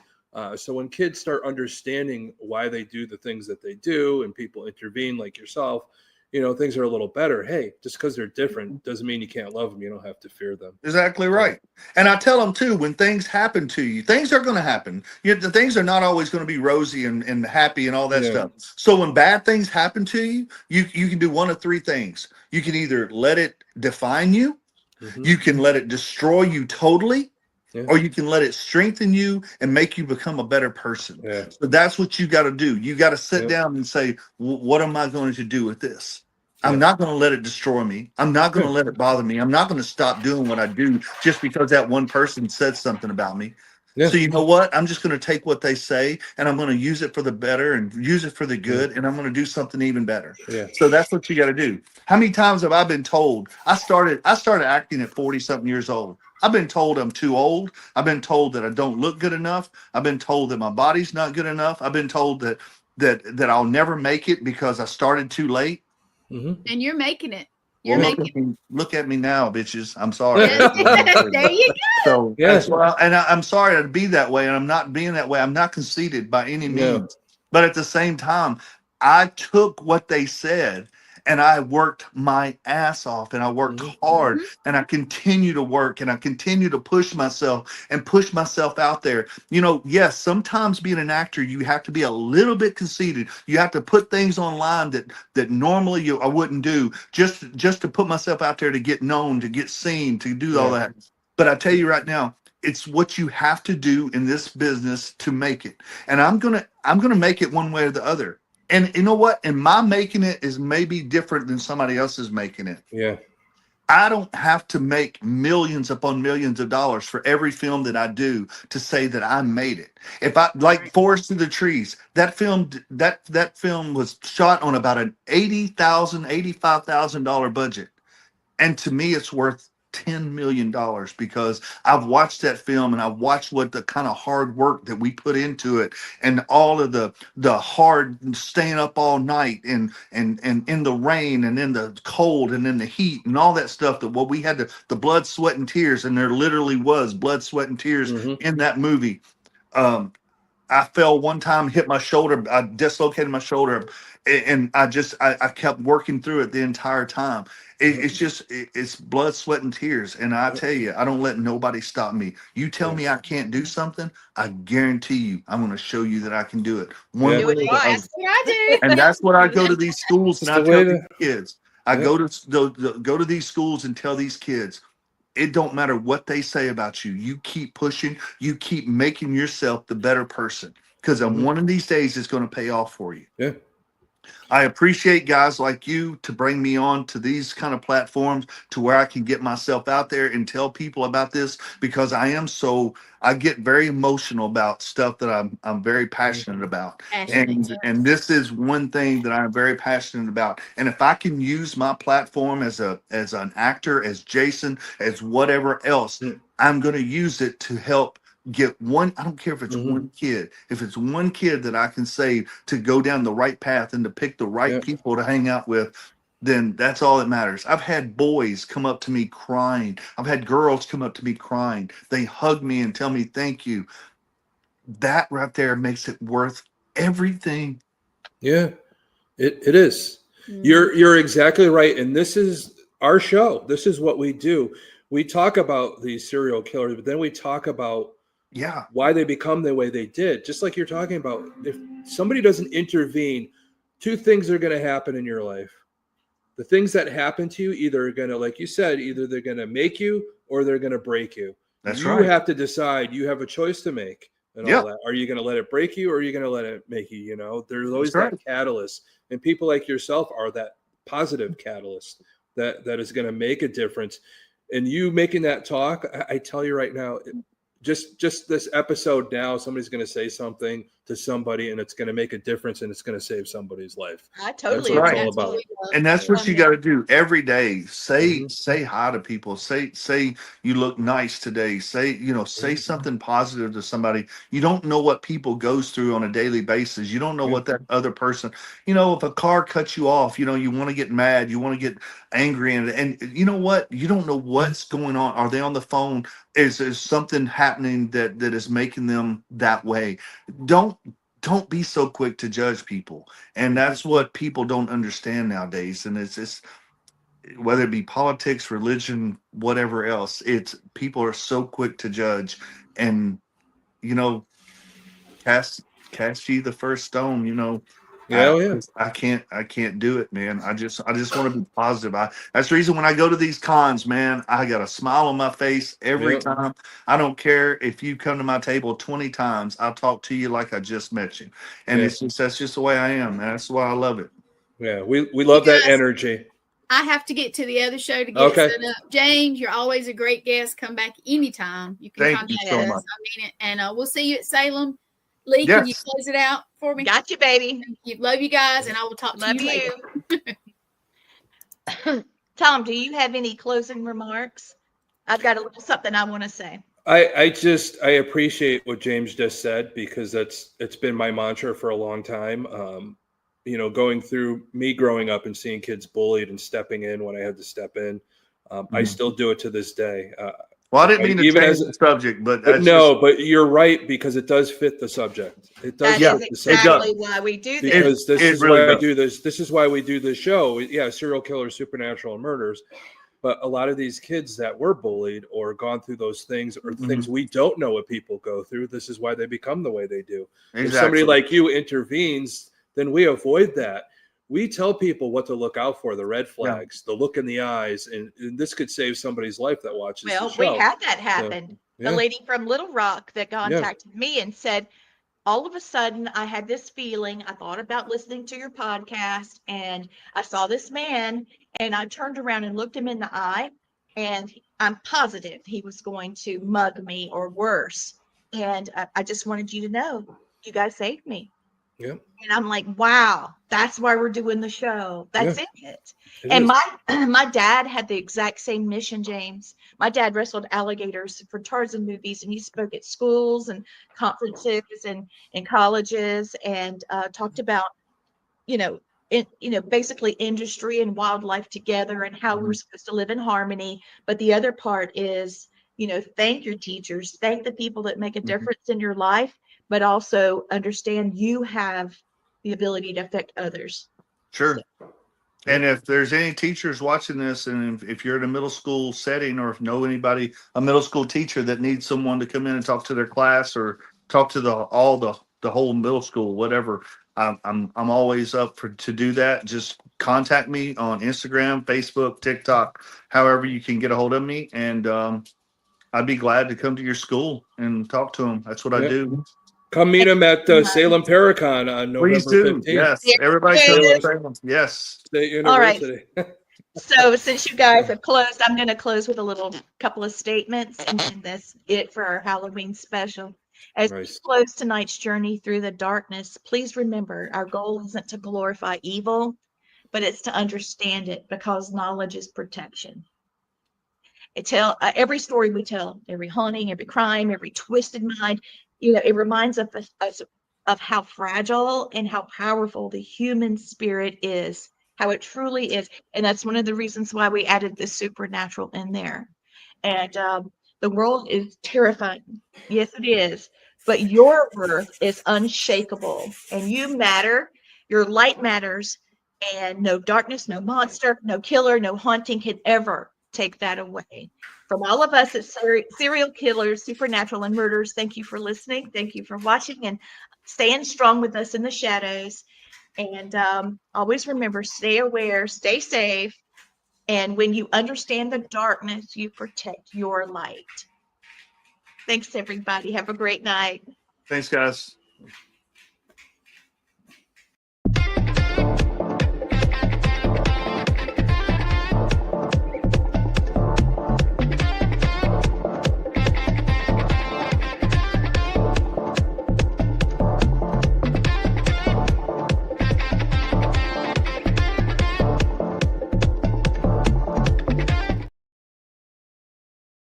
So when kids start understanding why they do the things that they do, and people intervene like yourself, things are a little better. Hey, just because they're different doesn't mean you can't love them. You don't have to fear them. Exactly right. And I tell them too, when things happen to you, things are going to happen. The things are not always going to be rosy and happy and all that Yeah. stuff. So when bad things happen to you, you can do one of three things. You can either let it define you, Mhm. you can let it destroy you totally, Yeah. or you can let it strengthen you and make you become a better person. Yeah. So that's what you got to do. You got to sit Yeah. down and say, what am I going to do with this? I'm Yeah. not going to let it destroy me. I'm not going to let it bother me. I'm not going to stop doing what I do just because that one person said something about me. Yeah. So you know what? I'm just going to take what they say, and I'm going to use it for the better and use it for the good, and I'm going to do something even better. Yeah. So that's what you got to do. How many times have I been told? I started acting at 40 something years old. I've been told I'm too old. I've been told that I don't look good enough. I've been told that my body's not good enough. I've been told that I'll never make it because I started too late. Mhm. And you're making it. You're Well, making look at me now, bitches. I'm sorry. it. There you go. So Yeah. that's why, and I'm sorry to be that way, and I'm not being that way. I'm not conceited by any No. means, but at the same time, I took what they said and I worked my ass off, and I worked hard, and I continue to work, and I continue to push myself and push myself out there. You know, yes, sometimes being an actor, you have to be a little bit conceited. You have to put things online that normally I wouldn't do, just to put myself out there to get known, to get seen, to do all that. But I tell you right now, it's what you have to do in this business to make it. And I'm gonna make it one way or the other. And you know what? And my making it is maybe different than somebody else is making it. Yeah. I don't have to make millions upon millions of dollars for every film that I do to say that I made it. If I like Forest Through the Trees, that film was shot on about an $85,000 budget. And to me, it's worth $10 million because I've watched that film and I've watched what the kind of hard work that we put into it, and all of the hard staying up all night and in the rain and in the cold and in the heat and all that stuff, that what we had to, the blood, sweat, and tears. And there literally was blood, sweat, and tears in that movie. I fell one time, hit my shoulder, I dislocated my shoulder, and I kept working through it the entire time. It's blood, sweat, and tears. And I tell you, I don't let nobody stop me. You tell me I can't do something, I guarantee you, I'm going to show you that I can do it. One way or the other. That's what I do. And that's what I go to these schools and I It's the tell way these kids. I go to these schools and tell these kids, it don't matter what they say about you. You keep pushing. You keep making yourself the better person, because on one of these days it's going to pay off for you. Yeah. I appreciate guys like you to bring me on to these kind of platforms to where I can get myself out there and tell people about this, because I get very emotional about stuff that I'm very passionate about. And this is one thing that I'm very passionate about. And if I can use my platform as an actor, as Jason, as whatever else, I'm going to use it to help get one. I don't care if it's one kid. If it's one kid that I can save to go down the right path and to pick the right people to hang out with, then that's all that matters. I've had boys come up to me crying. I've had girls come up to me crying. They hug me and tell me thank you. That right there makes it worth everything. Yeah, it is. You're exactly right. And this is our show. This is what we do. We talk about these serial killers, but then we talk about why they become the way they did. Just like you're talking about, if somebody doesn't intervene, two things are going to happen in your life. The things that happen to you either are going to, like you said, either they're going to make you or they're going to break you. That's right. You have to decide. You have a choice to make and all that. Are you going to let it break you or are you going to let it make you? You know, there's always that catalyst. And people like yourself are that positive catalyst that is going to make a difference. And you making that talk, I tell you right now, just this episode now, somebody's going to say something to somebody and it's going to make a difference and it's going to save somebody's life. I totally agree. It's all about. And that's what you got to do every day. Say hi to people. Say you look nice today. Say something positive to somebody. You don't know what people goes through on a daily basis. You don't know what that other person, if a car cuts you off, you want to get mad, you want to get angry, and you know what? You don't know what's going on. Are they on the phone? Is something happening that is making them that way? Don't be so quick to judge people. And that's what people don't understand nowadays. And it's just, whether it be politics, religion, whatever else, it's people are so quick to judge. And cast ye the first stone. I can't do it, man. I just want to be positive. That's the reason when I go to these cons, man, I got a smile on my face every time. I don't care if you come to my table 20 times, I'll talk to you like I just met you. And that's just the way I am, man. That's why I love it. Yeah, we love that energy. I have to get to the other show to get it set up. James, you're always a great guest. Come back anytime. You can contact us. I mean it. And we'll see you at Salem. Lee, can you close it out for me? Got you, baby. Love you guys, and I will talk to you later. Tom, do you have any closing remarks? I've got a little something I want to say. I appreciate what James just said, because it's been my mantra for a long time. Going through me growing up and seeing kids bullied and stepping in when I had to step in. I still do it to this day. Well, I didn't mean to Even change as the subject, but but that's no, but you're right, because it does fit the subject. It does That fit is the subject. exactly why we do this. Because this It is really why I does. do this. This is why we do this show. Yeah, serial killers, supernatural, and murders. But a lot of these kids that were bullied or gone through those things, or things we don't know what people go through, this is why they become the way they do. Exactly. If somebody like you intervenes, then we avoid that. We tell people what to look out for, the red flags, the look in the eyes, and this could save somebody's life that watches the Well, show. we had that happen. Yeah. The lady from Little Rock that contacted me and said, all of a sudden, I had this feeling. I thought about listening to your podcast, and I saw this man, and I turned around and looked him in the eye, and I'm positive he was going to mug me or worse. And I just wanted you to know, you guys saved me. Yeah. And I'm like, wow, that's why we're doing the show. That's it. It And is. my dad had the exact same mission, James. My dad wrestled alligators for Tarzan movies, and he spoke at schools and conferences and in colleges, and talked about, basically industry and wildlife together and how we're supposed to live in harmony. But the other part is, thank your teachers, thank the people that make a difference in your life, but also understand you have the ability to affect others. Sure. And if there's any teachers watching this, and if you're in a middle school setting, or if know anybody, a middle school teacher that needs someone to come in and talk to their class or talk to the whole middle school, whatever, I'm always up to do that. Just contact me on Instagram, Facebook, TikTok, however you can get a hold of me, and I'd be glad to come to your school and talk to them. That's what I do. Come meet him at Salem Paracon on November Please do. 15th. Yes, everybody come to Salem. Yes. State University. All right. So since you guys have closed, I'm going to close with a couple of statements, and then that's it for our Halloween special. As we close tonight's journey through the darkness, please remember our goal isn't to glorify evil, but it's to understand it, because knowledge is protection. Every story we tell, every haunting, every crime, every twisted mind, it reminds us of how fragile and how powerful the human spirit is, how it truly is. And that's one of the reasons why we added the supernatural in there. And the world is terrifying. Yes, it is. But your worth is unshakable, and you matter. Your light matters, and no darkness, no monster, no killer, no haunting can ever take that away. From all of us at Serial Killers, Supernatural, and Murders, thank you for listening. Thank you for watching and staying strong with us in the shadows. And always remember, stay aware, stay safe. And when you understand the darkness, you protect your light. Thanks, everybody. Have a great night. Thanks, guys.